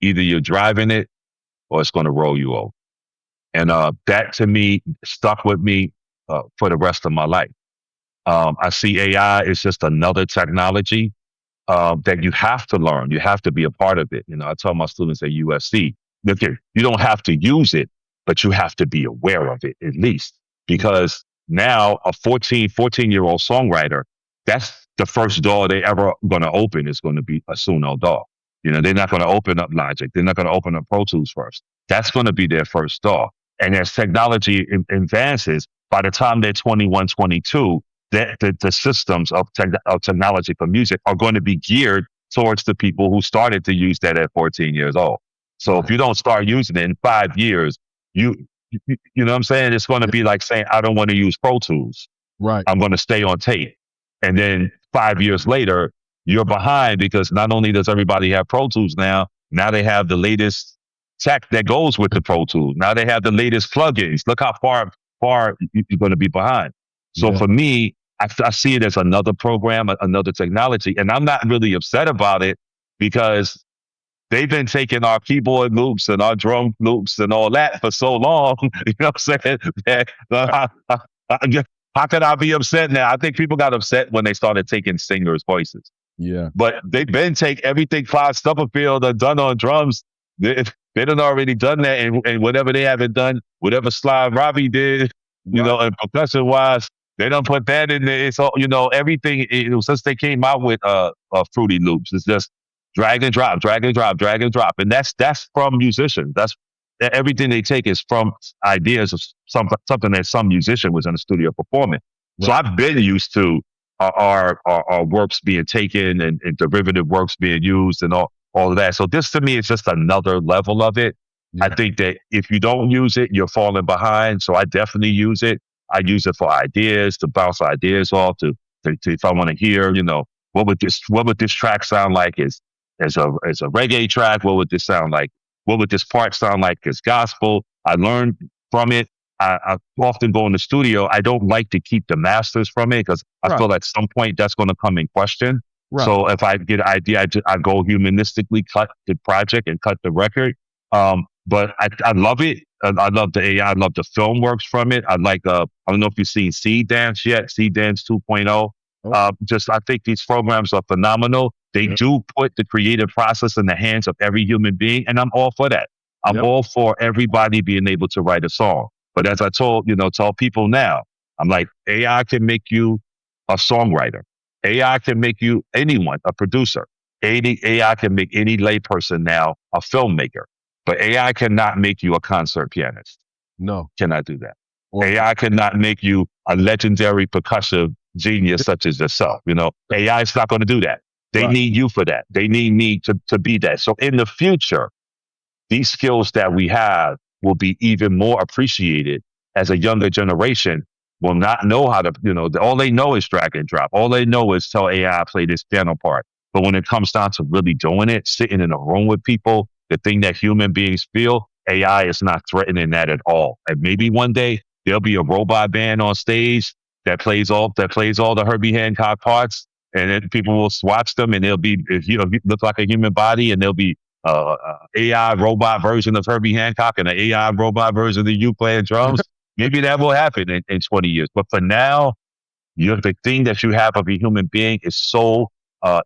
A: Either you're driving it or it's going to roll you over. And that to me stuck with me for the rest of my life. I see AI as just another technology that you have to learn. You have to be a part of it. I tell my students at USC, look, you don't have to use it, but you have to be aware of it at least. Because now a 14-year-old songwriter, that's the first door they ever going to open is going to be a Suno DAW. They're not going to open up Logic. They're not going to open up Pro Tools first. That's going to be their first DAW. And as technology advances, by the time they're 21, 22, the systems of technology for music are going to be geared towards the people who started to use that at 14 years old. So if you don't start using it in 5 years, you know what I'm saying? It's going to be like saying, I don't want to use Pro Tools.
C: Right.
A: I'm going to stay on tape. And then 5 years later, you're behind because not only does everybody have Pro Tools now they have the latest tech that goes with the Pro Tools. Now they have the latest plugins. Look how far you're going to be behind. So for me, I see it as another program, another technology. And I'm not really upset about it because they've been taking our keyboard loops and our drum loops and all that for so long. You know what I'm saying? How could I be upset now? I think people got upset when they started taking singers' voices.
C: Yeah.
A: But they've been take everything Clyde Stubblefield done on drums. They done already done that. And whatever they haven't done, whatever Sly Robbie did, and percussion wise, they don't put that in there. It's all, everything, since they came out with Fruity Loops, it's just drag and drop. And that's from musicians. That's everything they take is from ideas of something that some musician was in the studio performing. So I've been used to our works being taken and derivative works being used and all of that. So this to me is just another level of it. I think that if you don't use it, you're falling behind. So I definitely use it. I use it for ideas, to bounce ideas off, to if I want to hear, what would this track sound like as a reggae track? What would this sound like? What would this part sound like as gospel? I learned from it. I often go in the studio. I don't like to keep the masters from it because I feel at some point that's going to come in question. So if I get an idea, I go humanistically cut the project and cut the record. But I love it. I love the AI. I love the film works from it. I like, I don't know if you've seen Seed Dance yet, Seed Dance 2.0. I think these programs are phenomenal. They do put the creative process in the hands of every human being. And I'm all for that. I'm all for everybody being able to write a song. But as I tell people now, I'm like, AI can make you a songwriter. AI can make you anyone, a producer. AI can make any layperson now a filmmaker. But AI cannot make you a concert pianist.
C: No.
A: Cannot do that. AI cannot make you a legendary percussive genius such as yourself. AI is not going to do that. They need you for that. They need me to be that. So in the future, these skills that we have will be even more appreciated as a younger generation will not know how to, all they know is drag and drop. All they know is tell AI play this piano part. But when it comes down to really doing it, sitting in a room with people, the thing that human beings feel, AI is not threatening that at all. And maybe one day there'll be a robot band on stage that plays all the Herbie Hancock parts, and then people will watch them, and they'll be look like a human body, and there'll be AI robot version of Herbie Hancock and an AI robot version of you playing drums. Maybe that will happen in 20 years. But for now, the thing that you have of a human being is so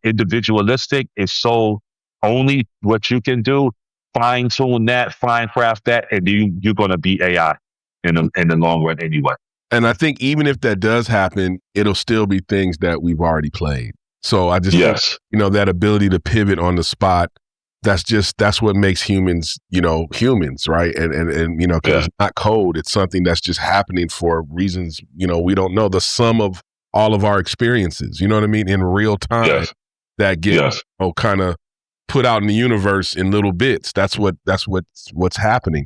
A: individualistic. It's so only what you can do. Fine tune that, fine craft that, and you're going to be AI in the long run anyway.
C: And I think even if that does happen, it'll still be things that we've already played. So I just think, that ability to pivot on the spot, that's what makes humans, humans, right? And because it's not code, it's something that's just happening for reasons, we don't know, the sum of all of our experiences, you know what I mean, in real time that get kind of put out in the universe in little bits. That's what's happening.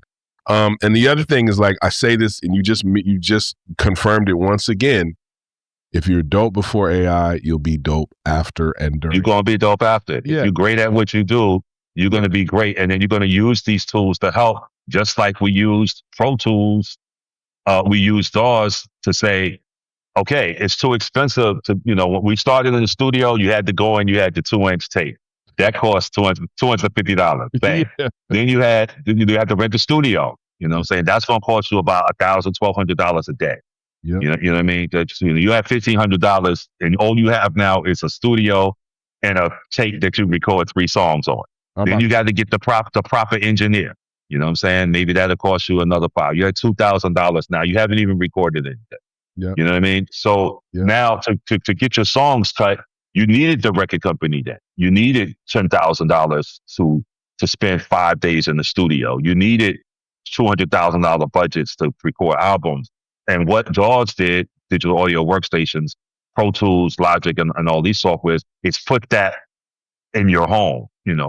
C: And the other thing is, like, I say this, and you just confirmed it once again. If you're dope before AI, you'll be dope after and during.
A: You're gonna be dope after. If you're great at what you do, you're gonna be great, and then you're gonna use these tools to help. Just like we used Pro Tools, we used DAWs to say, okay, it's too expensive to, when we started in the studio, you had to go and you had the 2-inch tape. That cost $250. Bang. Then you had to rent the studio. You know what I'm saying? That's going to cost you about $1,000, $1,200 a day. You know what I mean? You have $1,500 and all you have now is a studio and a tape that you record 3 songs on. Then you got to get the proper engineer. You know what I'm saying? Maybe that'll cost you another $5,000. You had $2,000 now. You haven't even recorded anything. You know what I mean? So now to get your songs cut, you needed the record company then. You needed $10,000 to spend 5 days in the studio. You needed $200,000 budgets to record albums. And what DAWs did, digital audio workstations, Pro Tools, Logic, and all these softwares, is put that in your home.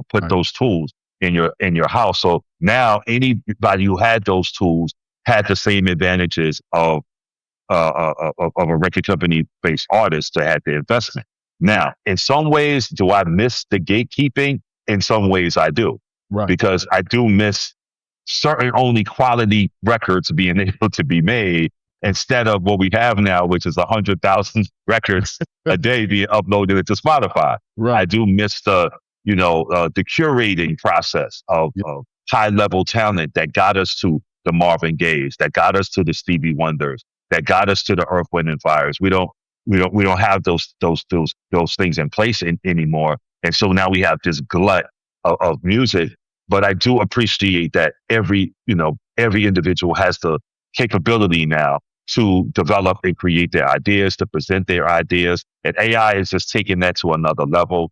A: Put those tools in your house. So now anybody who had those tools had the same advantages of a record company based artist that had the investment. Now, in some ways, do I miss the gatekeeping? In some ways I do. Because I do miss certain only quality records being able to be made instead of what we have now, which is 100,000 records a day being uploaded into Spotify. I do miss the curating process of high level talent that got us to the Marvin Gayes, that got us to the Stevie Wonders, that got us to the Earth, Wind and Fires. We don't have those things in place anymore. And so now we have this glut of music. But I do appreciate that every individual has the capability now to develop and create their ideas, to present their ideas. And AI is just taking that to another level.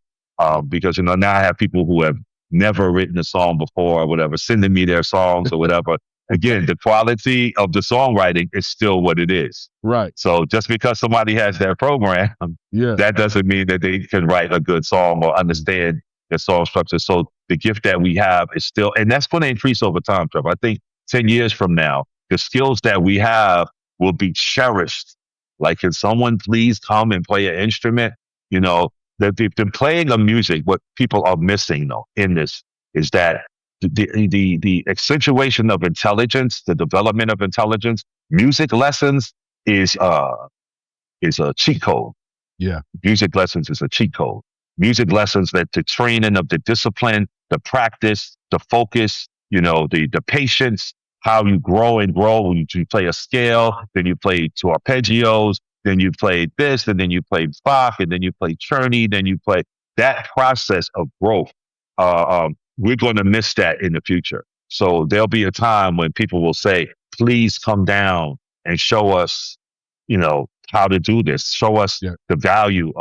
A: Because now I have people who have never written a song before or whatever, sending me their songs or whatever. Again, the quality of the songwriting is still what it is.
C: Right.
A: So just because somebody has their program, that doesn't mean that they can write a good song or understand the song structure. So the gift that we have is still, and that's going to increase over time, Trevor. I think 10 years from now, the skills that we have will be cherished. Like, can someone please come and play an instrument? You know, the playing of music, what people are missing though in this is that the accentuation of intelligence, the development of intelligence, music lessons is a cheat code.
C: Yeah.
A: Music lessons is a cheat code. Music lessons, that the training of the discipline, the practice, the focus, you know, the patience, how you grow and grow. When you play a scale, then you play two arpeggios, then you play this, and then you play Bach, and then you play Czerny, then you play that process of growth. We're going to miss that in the future. So there'll be a time when people will say, please come down and show us, you know, how to do this. Show us the value.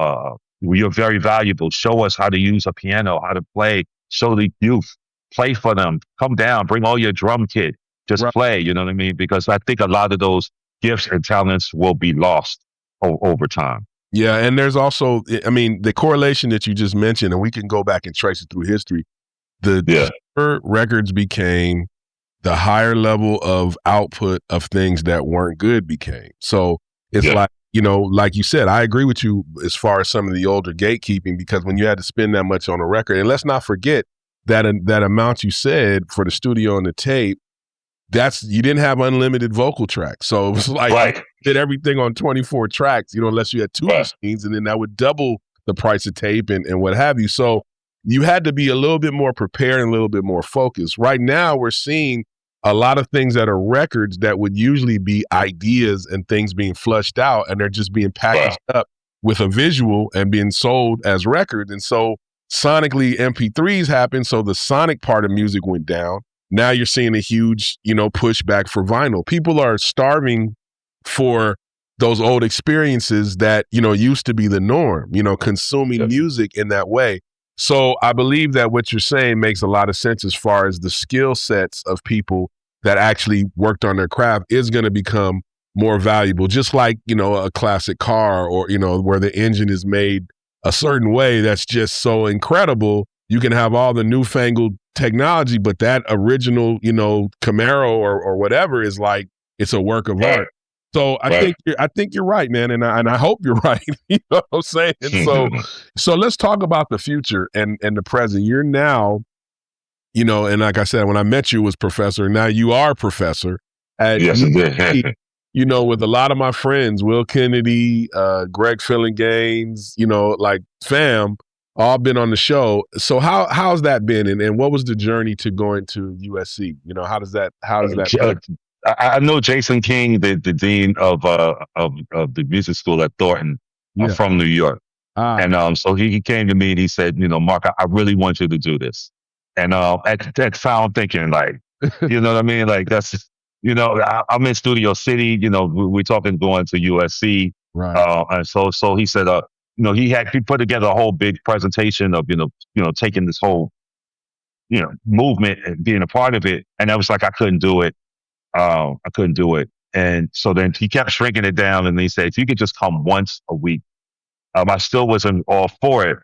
A: You're very valuable. Show us how to use a piano, how to play. Show the youth. Play for them. Come down. Bring all your drum kit. Just play. You know what I mean? Because I think a lot of those gifts and talents will be lost over time.
C: Yeah, and there's also, I mean, the correlation that you just mentioned, and we can go back and trace it through history. The cheaper records became, the higher level of output of things that weren't good became. So it's like, you know, like you said, I agree with you as far as some of the older gatekeeping, because when you had to spend that much on a record, and let's not forget that that amount you said for the studio and the tape, you didn't have unlimited vocal tracks. So it was like you did everything on 24 tracks, you know, unless you had two machines, and then that would double the price of tape and what have you. So you had to be a little bit more prepared and a little bit more focused. Right now, we're seeing a lot of things that are records that would usually be ideas and things being flushed out, and they're just being packaged up with a visual and being sold as records. And so sonically MP3s happened. So the sonic part of music went down. Now you're seeing a huge, you know, pushback for vinyl. People are starving for those old experiences that, you know, used to be the norm, you know, consuming music in that way. So I believe that what you're saying makes a lot of sense as far as the skill sets of people that actually worked on their craft is going to become more valuable. Just like, you know, a classic car, or, you know, where the engine is made a certain way that's just so incredible. You can have all the newfangled technology, but that original, you know, Camaro or whatever is like, it's a work of art. So I think you're right, man, and I hope you're right. You know what I'm saying? So let's talk about the future and the present. You're now, you know, and like I said, when I met you was professor. Now you are professor at USC, you know, with a lot of my friends, Will Kennedy, Greg Fillinganes, you know, like fam, all been on the show. So how's that been, and what was the journey to going to USC? You know, how does that?
A: I know Jason King, the dean of the music school at Thornton, from New York, and so he came to me and he said, you know, Mark, I really want you to do this. And at that time, I'm thinking like, you know what I mean, like that's, you know, I'm in Studio City, you know, we're talking going to USC, and so he said, you know, he put together a whole big presentation of, you know, taking this whole, you know, movement and being a part of it, and I was like, I couldn't do it. I couldn't do it. And so then he kept shrinking it down, and he said, if you could just come once a week. I still wasn't all for it.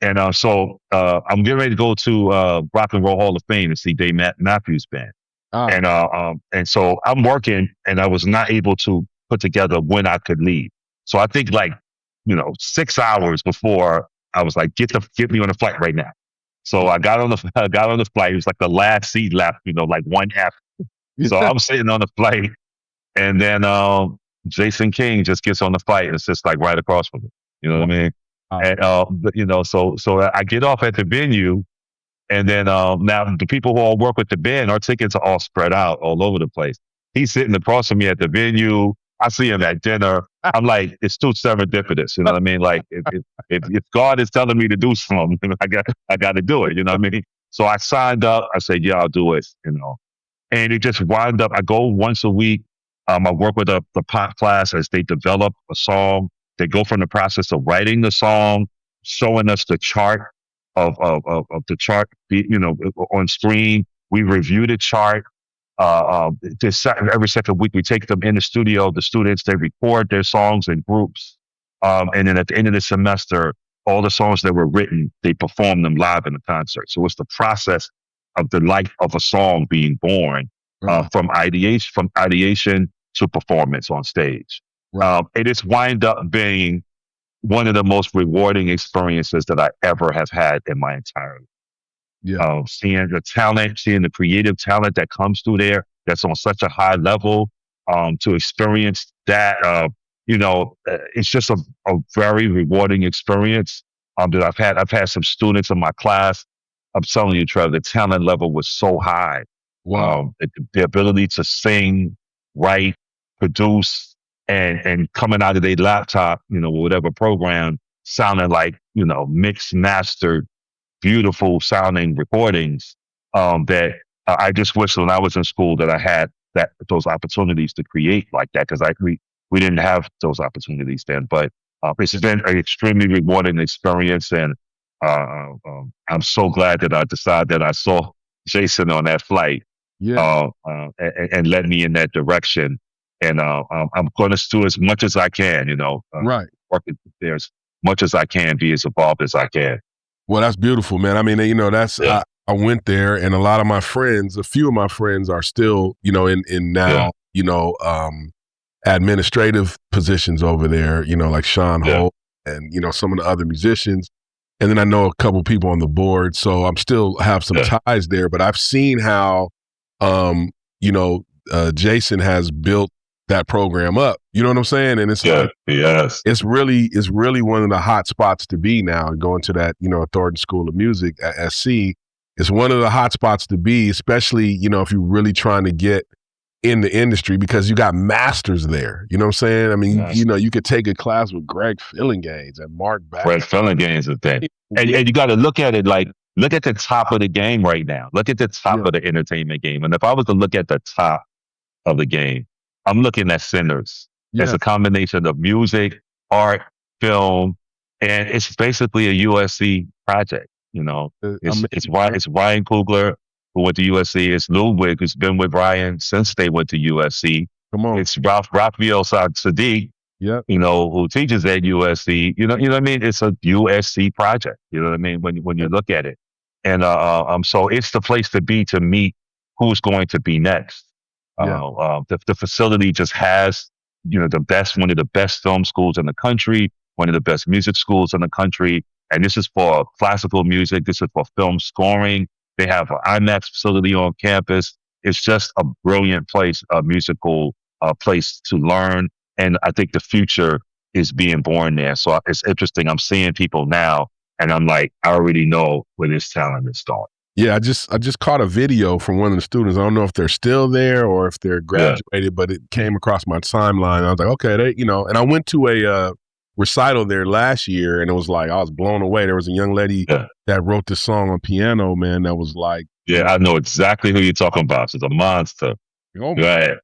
A: And so I'm getting ready to go to Rock and Roll Hall of Fame to see Dave Matthews Band. And so I'm working, and I was not able to put together when I could leave. So I think like, you know, 6 hours before, I was like, get me on the flight right now. So I got on the flight. It was like the last seat left, you know, like one half. So I'm sitting on the flight, and then Jason King just gets on the flight, and it's just like right across from me. You know what I mean? And but, you know, so I get off at the venue, and then now the people who all work with the band, our tickets are all spread out all over the place. He's sitting across from me at the venue. I see him at dinner. I'm like, it's too serendipitous. You know what I mean? Like if God is telling me to do something, I got to do it. You know what I mean? So I signed up. I said, yeah, I'll do it. You know. And it just wound up, I go once a week. I work with the pop class as they develop a song. They go from the process of writing the song, showing us the chart of the chart, on screen. We review the chart. Every second week, we take them in the studio. The students, they record their songs in groups. And then at the end of the semester, all the songs that were written, they perform them live in the concert. So it's the process of the life of a song being born, from ideation to performance on stage. It has wind up being one of the most rewarding experiences that I ever have had in my entire life.
C: Yeah.
A: Seeing the talent, seeing the creative talent that comes through there, that's on such a high level, to experience that, it's just a very rewarding experience that I've had. I've had some students in my class. I'm telling you, Trev, the talent level was so high.
C: Wow.
A: The ability to sing, write, produce, and coming out of their laptop, whatever program, sounding like, mixed, mastered, beautiful sounding recordings, that I just wish when I was in school that I had those opportunities to create like that, because we didn't have those opportunities then. But it's been an extremely rewarding experience, and I'm so glad that I decided that I saw Jason on that flight, and led me in that direction. And I'm going to do as much as I can, work there as much as I can, be as involved as I can.
C: Well, that's beautiful, man. I mean, I went there, and a few of my friends are still, in now, administrative positions over there, like Sean Holt and, some of the other musicians. And then I know a couple people on the board. So I'm still have some ties there, but I've seen how, Jason has built that program up. You know what I'm saying? And it's it's really one of the hot spots to be now, going to that, Thornton School of Music at SC. It's one of the hot spots to be, especially, if you're really trying to get in the industry, because you got masters there. You know what I'm saying? I mean, you could take a class with Greg Fillinganes and Mark Batson.
A: Greg Fillinganes is thing. And you got to look at it like, look at the top of the game right now. Look at the top of the entertainment game. And if I was to look at the top of the game, I'm looking at Sinners. It's a combination of music, art, film, and it's basically a USC project. It's Ryan Coogler, who went to USC. It's Ludwig, who's been with Ryan since they went to USC.
C: Come on.
A: It's Raphael Sadiq, who teaches at USC. You know what I mean? It's a USC project. You know what I mean? When you look at it, and so it's the place to be to meet who's going to be next. The facility just has, one of the best film schools in the country, one of the best music schools in the country. And this is for classical music. This is for film scoring. They have an IMAX facility on campus. It's just a brilliant place, a musical place to learn. And I think the future is being born there. So it's interesting. I'm seeing people now, and I'm like, I already know where this talent is going.
C: Yeah, I just caught a video from one of the students. I don't know if they're still there or if they're graduated, but it came across my timeline. I was like, okay, and I went to a recital there last year, and it was like, I was blown away. There was a young lady that wrote this song on piano, man, that was like...
A: Yeah, I know exactly who you're talking about. She's a monster.
C: Oh,
A: right.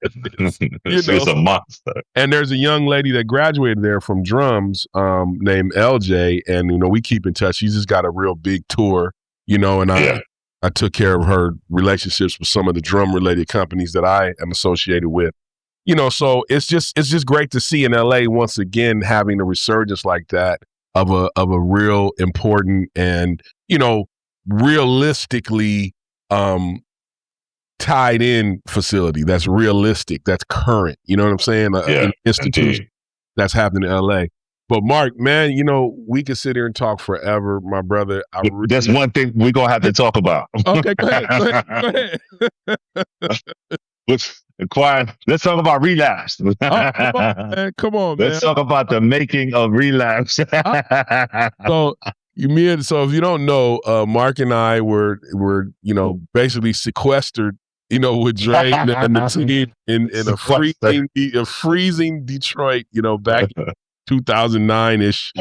A: She's a monster.
C: And there's a young lady that graduated there from drums, named LJ, and, we keep in touch. She's just got a real big tour, and I took care of her relationships with some of the drum related companies that I am associated with. So it's just great to see in LA once again having a resurgence like that of a real important and, realistically tied in facility that's realistic, that's current. You know what I'm saying? An institution that's happening in LA. But Mark, man, we could sit here and talk forever, my brother.
A: That's one thing we're going to have to talk about.
C: Okay, go ahead.
A: Let's talk about relapse.
C: Come on, man.
A: Let's talk about the making of relapse.
C: So if you don't know, Mark and I were basically sequestered, with Dre and the team in a freezing Detroit, back 2009-ish,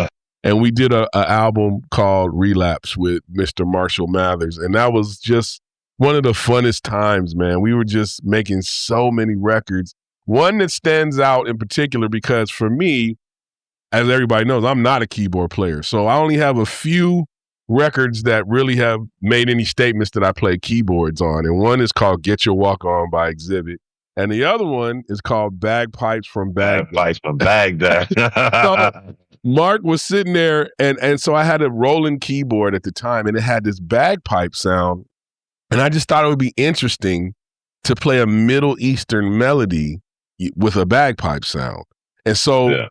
C: and we did a album called Relapse with Mr. Marshall Mathers, and that was just one of the funnest times, man. We were just making so many records. One that stands out in particular because for me, as everybody knows, I'm not a keyboard player, so I only have a few records that really have made any statements that I play keyboards on. And one is called Get Your Walk On by Exhibit. And the other one is called Bagpipes from Baghdad.
A: Bagpipes from Baghdad.
C: So Mark was sitting there, and so I had a rolling keyboard at the time, and it had this bagpipe sound. And I just thought it would be interesting to play a Middle Eastern melody with a bagpipe sound. And so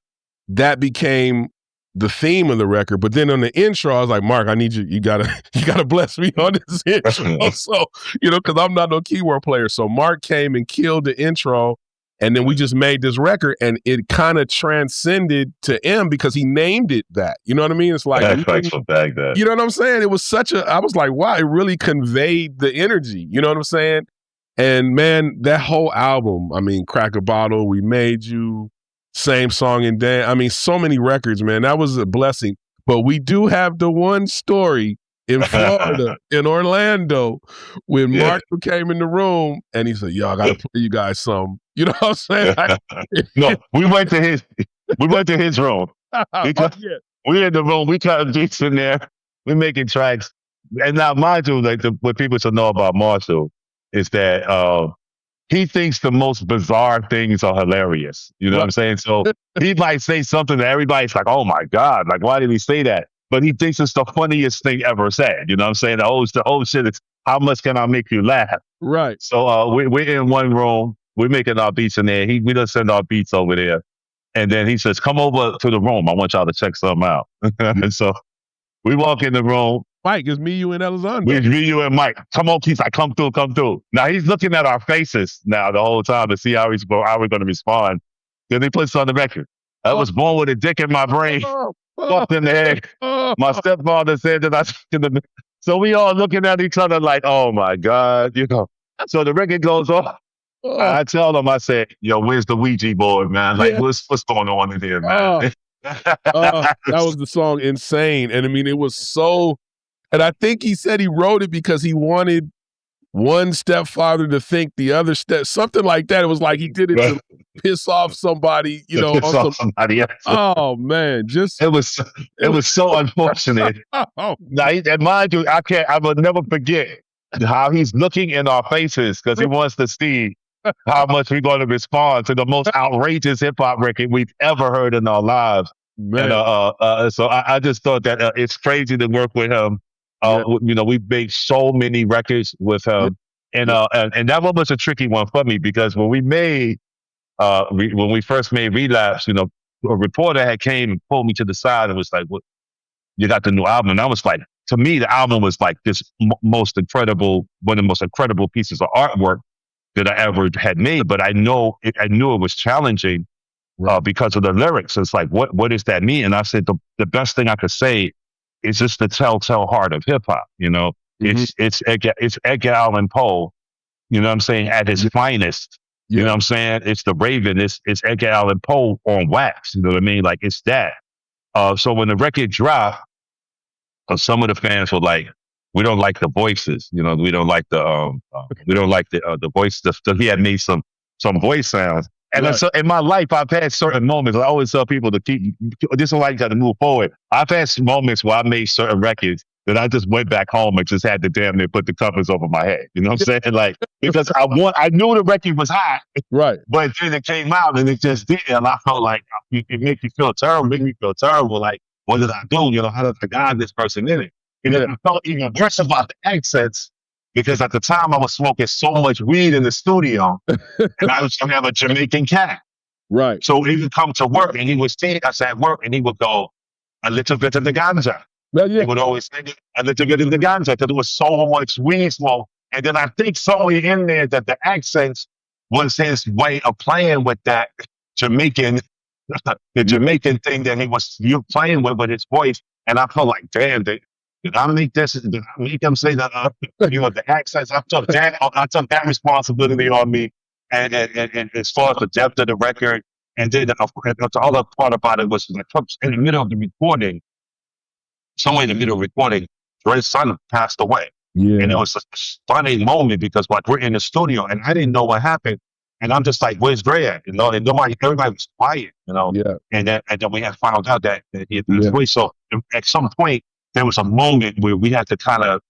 C: that became the theme of the record. But then on the intro, I was like, Mark, I need you gotta bless me on this intro. So, because I'm not no keyboard player. So Mark came and killed the intro, and then we just made this record, and it kind of transcended to M because he named it that. You know what I mean? It's like
A: Bagpipes from Baghdad.
C: You know what I'm saying? It was I was like, wow, it really conveyed the energy. You know what I'm saying? And man, that whole album, I mean, Crack a Bottle, We Made You, Same Song and Dance. I mean, so many records, man. That was a blessing. But we do have the one story in Florida, in Orlando, when Mark came in the room and he said, yo, I gotta play you guys some. You know what I'm saying?
A: No, we went to his room. We in the room, we got beats in there, we making tracks. And now mind you, like what people should know about Marshall is that he thinks the most bizarre things are hilarious. You know what I'm saying? So he might say something that everybody's like, oh my God, like why did he say that? But he thinks it's the funniest thing ever said. You know what I'm saying? The whole shit is, how much can I make you laugh?
C: Right.
A: So we're in one room, we're making our beats in there. We just send our beats over there. And then he says, come over to the room. I want y'all to check something out. And so we walk in the room.
C: Mike, it's me, you, and Elizondo.
A: It's me, you, and Mike. Come on, he's like, come through. Now he's looking at our faces now the whole time to see how we're going to respond. Then he puts on the record. I was born with a dick in my brain, fucked in the head. My stepfather said that so we all looking at each other like, oh my God, So the record goes off. I tell him, I said, yo, where's the Ouija board, man? Like, what's going on in here, man?
C: That was the song Insane. And I mean, it was so, and I think he said he wrote it because he wanted one stepfather to think the other something like that. It was like he did it to piss off somebody,
A: somebody else.
C: Oh man,
A: it was so unfortunate. Now, and mind you, I will never forget how he's looking in our faces because he wants to see how much we're going to respond to the most outrageous hip hop record we've ever heard in our lives. Man. And so I just thought that it's crazy to work with him. We've made so many records with him, and that one was a tricky one for me because when we first made Relapse, a reporter had came and pulled me to the side and was like, "What? You got the new album?" And I was like, to me, the album was like this one of the most incredible pieces of artwork that I ever had made. But I knew it was challenging because of the lyrics. It's like, what does that mean? And I said, the best thing I could say is just the telltale heart of hip hop. It's Edgar Allan Poe. You know what I'm saying? At his finest. You know what I'm saying? It's the Raven. It's Edgar Allan Poe on wax. You know what I mean? Like it's that. So when the record dropped, some of the fans were like, "We don't like the voices. We don't like the voice." He had made some voice sounds. And so in my life, I've had certain moments. I always tell people to this is why you got to move forward. I've had moments where I made certain records that I just went back home and just had to damn near put the covers over my head. You know what I'm saying? Like, because I knew the record was hot.
C: Right.
A: But then it came out and it just did. And I felt like it made me feel terrible. Like, what did I do? How did I guide this person in it? And then I felt even worse about the accents. Because at the time I was smoking so much weed in the studio, and I was going to have a Jamaican cat.
C: Right.
A: So he would come to work, and he would see us at work, and he would go, a little bit of the ganja.
C: Well, yeah.
A: He would always say, a little bit of the ganja, because there was so much weed smoke. And then I think somewhere in there that the accents was his way of playing with that Jamaican, the Jamaican thing that he was playing with his voice. And I felt like, damn, did I make them say that, the accents? I took that responsibility on me. And as far as the depth of the record, and then the other part about it was like in the middle of the recording, somewhere in the middle of recording, Dre's son passed away.
C: Yeah. And
A: it was a stunning moment because we're in the studio and I didn't know what happened. And I'm just like, where's Dre at? And everybody was quiet,
C: Yeah.
A: And then we had found out that he had passed away. So at some point, there was a moment where we had to kind of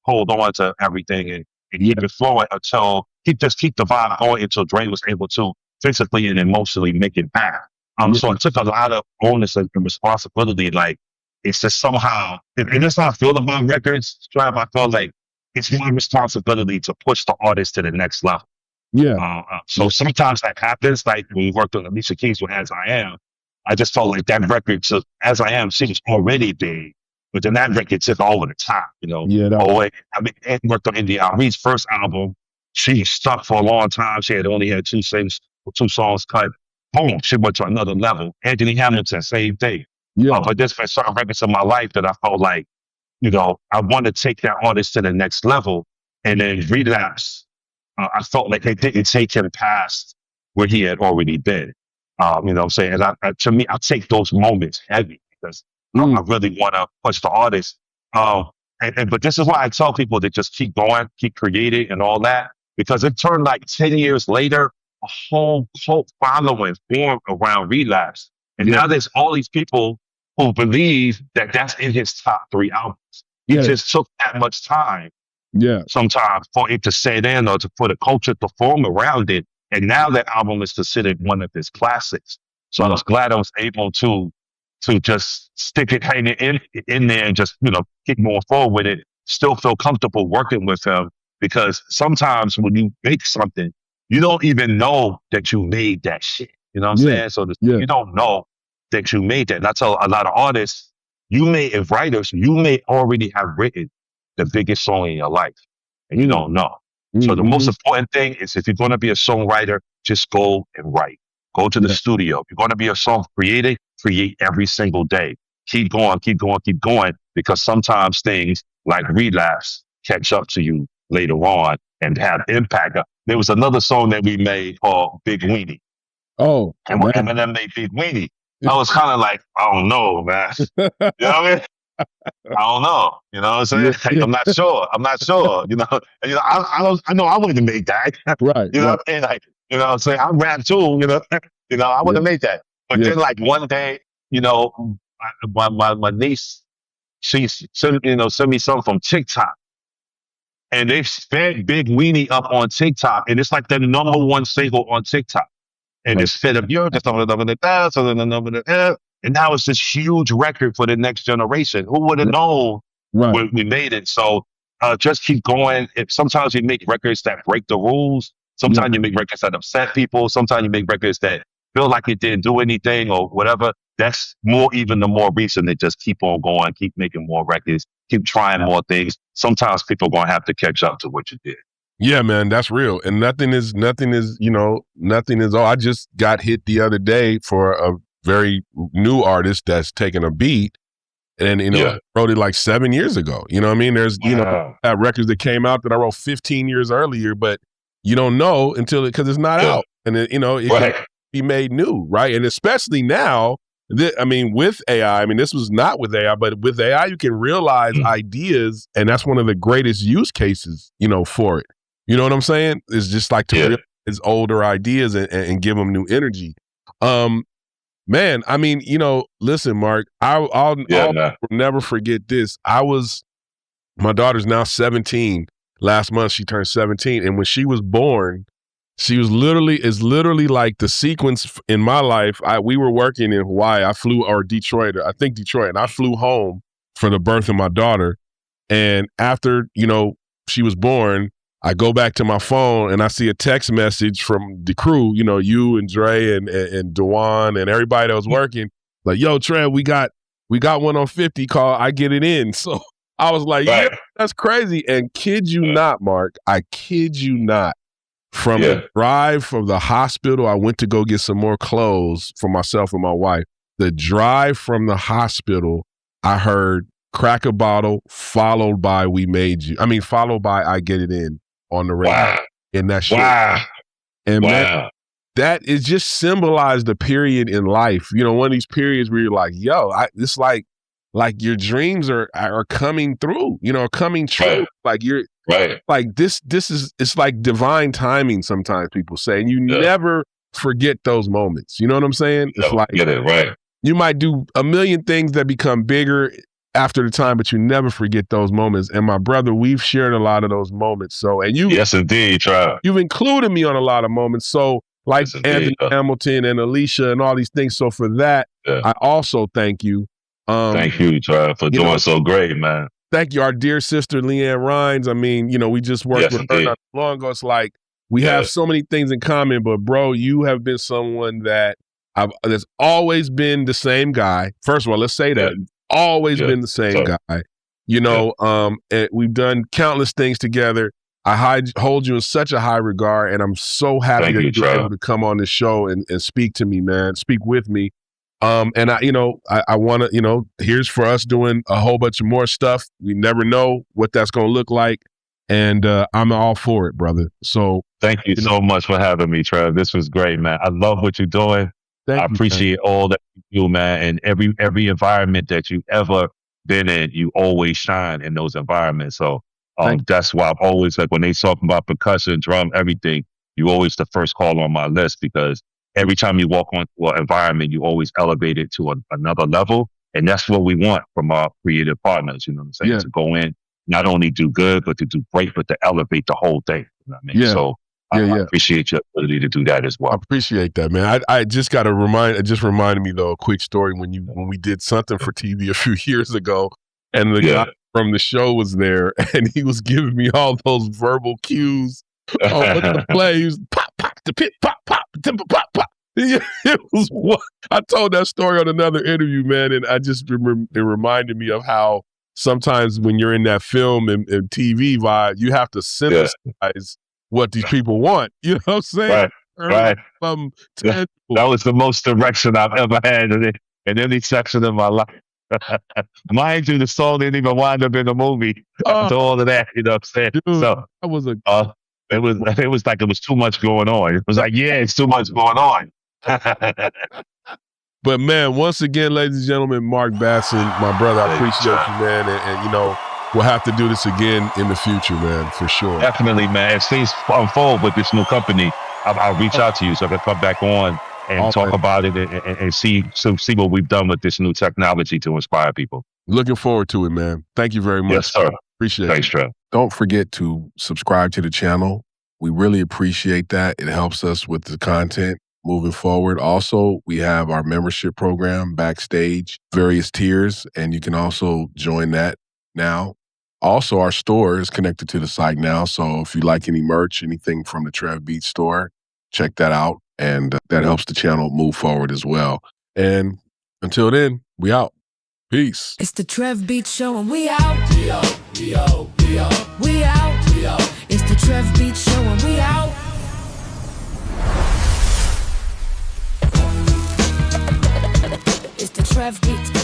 A: hold on to everything and keep it flowing until keep the vibe going until Dre was able to physically and emotionally make it back. So it took a lot of onus and responsibility. Like, it's just somehow, and that's how I feel about records, Trav. I feel like it's my responsibility to push the artist to the next level. So sometimes that happens. Like when we worked on Alicia Keys with As I Am, I just felt like that record, so As I Am, she was already big, but then that record took over the top, you know. And worked on India.Arie's first album. She stuck for a long time. She had only had two songs cut. Boom, she went to another level. Anthony Hamilton, same thing. But there's been certain records in my life that I felt like, you know, I want to take that artist to the next level. And then Relapse, I felt like they didn't take him past where he had already been. You know what I'm saying? And to me, I take those moments heavy because I really want to push the artist. But this is why I tell people to just keep going, keep creating and all that, because it turned like 10 years later, a whole cult following formed around Relapse. And now there's all these people who believe that that's in his top 3 albums. It just took that much time sometimes for it to set in or for the culture to form around it. And now that album is considered one of his classics. So I was glad I was able to just stick it hanging in there and just, you know, keep moving forward with it, still feel comfortable working with him, because sometimes when you make something, you don't even know that you made that shit. You know what I'm saying? So you don't know that you made that. And I tell a lot of artists, and writers, you may already have written the biggest song in your life, and you don't know. So the most important thing is, if you're going to be a songwriter, just go and write. Go to the studio. If you're going to be a song creator, create every single day. Keep going, keep going, keep going, because sometimes things like Relapse catch up to you later on and have impact. There was another song that we made called Big Weenie. And when Eminem made Big Weenie, I was kind of like, I don't know, man. You know what I mean? I don't know. You know what I'm saying? Like, I'm not sure. You know, I know I wouldn't have made that. You know what I mean? Like, you know what I'm saying? I rap too, you know. I wouldn't have made that. But then like one day, you know, my niece, she sent me something from TikTok. And they sped Big Weenie up on TikTok. And it's like the number 1 single on TikTok. And it's fed up Europe, and now it's this huge record for the next generation. Who would have known when we made it? So just keep going. Sometimes you make records that break the rules. Sometimes you make records that upset people. Sometimes you make records that feel like it didn't do anything or whatever. That's the more reason to just keep on going, keep making more records, keep trying more things. Sometimes people are going to have to catch up to what you did.
C: Yeah, man, that's real. And nothing is, I just got hit the other day for a very new artist that's taking a beat and, wrote it like 7 years ago. You know what I mean? There's, records that came out that I wrote 15 years earlier, but you don't know because it's not out. And it can be made new, right? And especially now, with AI, this was not with AI, but with AI, you can realize ideas. And that's one of the greatest use cases, for it. You know what I'm saying? It's just like to realize older ideas and give them new energy. Man, listen, Mark, I'll never forget this. My daughter's now 17. Last month, she turned 17. And when she was born, it's literally like the sequence in my life. We were working in Hawaii. Detroit, and I flew home for the birth of my daughter. And after, she was born, I go back to my phone and I see a text message from the crew, you and Dre and Dewan and everybody that was working, like, yo, Trev, we got one on 50 called I Get It In. So I was like, yeah, that's crazy. And kid you not, Mark, I kid you not, from the drive from the hospital, I went to go get some more clothes for myself and my wife. The drive from the hospital, I heard Crack a Bottle followed by followed by I Get It In on the radio. And that shit. And man, that is just symbolized a period in life. One of these periods where you're like, yo, it's like your dreams are coming through, coming true. Like you're like it's like divine timing, sometimes people say, and you never forget those moments. You know what I'm saying? It's like,
A: get it right.
C: You might do a million things that become bigger after the time, but you never forget those moments. And my brother, we've shared a lot of those moments. So, and you,
A: yes, indeed, Trev.
C: You've included me on a lot of moments. So, like
A: Yes, indeed,
C: Anthony Hamilton and Alicia and all these things. So for that, I also thank you.
A: Thank you, Trev, for doing so great, man.
C: Thank you, our dear sister Leanne Rhines. I mean, we just worked with her not long ago. It's like we have so many things in common, but bro, you have been someone that that's always been the same guy. First of all, let's say that. Always been the same guy. And we've done countless things together. I hold you in such a high regard, and I'm so happy that you're able to come on the show and speak to me, man. Speak with me. And I want to, here's for us doing a whole bunch of more stuff. We never know what that's going to look like. And I'm all for it, brother. So
A: thank you so much for having me, Trev. This was great, man. I love what you're doing. I appreciate all that you do, man. And every environment that you ever been in, you always shine in those environments. So that's why I'm always like, when they talk about percussion, drum, everything, you always the first call on my list, because every time you walk onto an environment, you always elevate it to another level. And that's what we want from our creative partners, you know what I'm saying? Yeah. To go in, not only do good, but to do great, but to elevate the whole thing. You know what I mean?
C: Yeah.
A: So I appreciate your ability to do that as well.
C: I appreciate that, man. I just got to it just reminded me though, a quick story when we did something for TV a few years ago, and the guy from the show was there, and he was giving me all those verbal cues on what to play. He was pop, pop, the pit, pop, pop, tempo, pop, pop. It was what I told that story on another interview, man, and I just it reminded me of how sometimes when you're in that film and TV vibe, you have to synthesize what these people want. You know what I'm saying?
A: Right. That was the most direction I've ever had in any section of my life. Mind you, the song didn't even wind up in the movie after all of that. You know what I'm saying?
C: Dude,
A: so
C: that was
A: it was like it was too much going on. It was like, it's too much going on.
C: But man, once again, ladies and gentlemen, Mark Batson, my brother, I appreciate you, man. And we'll have to do this again in the future, man, for sure.
A: Definitely, man. As things unfold with this new company, I'll reach out to you so I can come back on and talk about it and see what we've done with this new technology to inspire people.
C: Looking forward to it, man. Thank you very much.
A: Yes, sir.
C: Appreciate
A: Thanks, Trev.
C: Don't forget to subscribe to the channel. We really appreciate that. It helps us with the content moving forward. Also, we have our membership program, Backstage, various tiers, and you can also join that now. Also, our store is connected to the site now, so if you like any merch, anything from the TrevBeats store, check that out, and that helps the channel move forward as well. And until then, we out. Peace.
D: It's the TrevBeats Show, and we out. We out. We out. We out. We out. We out. It's the TrevBeats Show, and we out. It's the TrevBeats.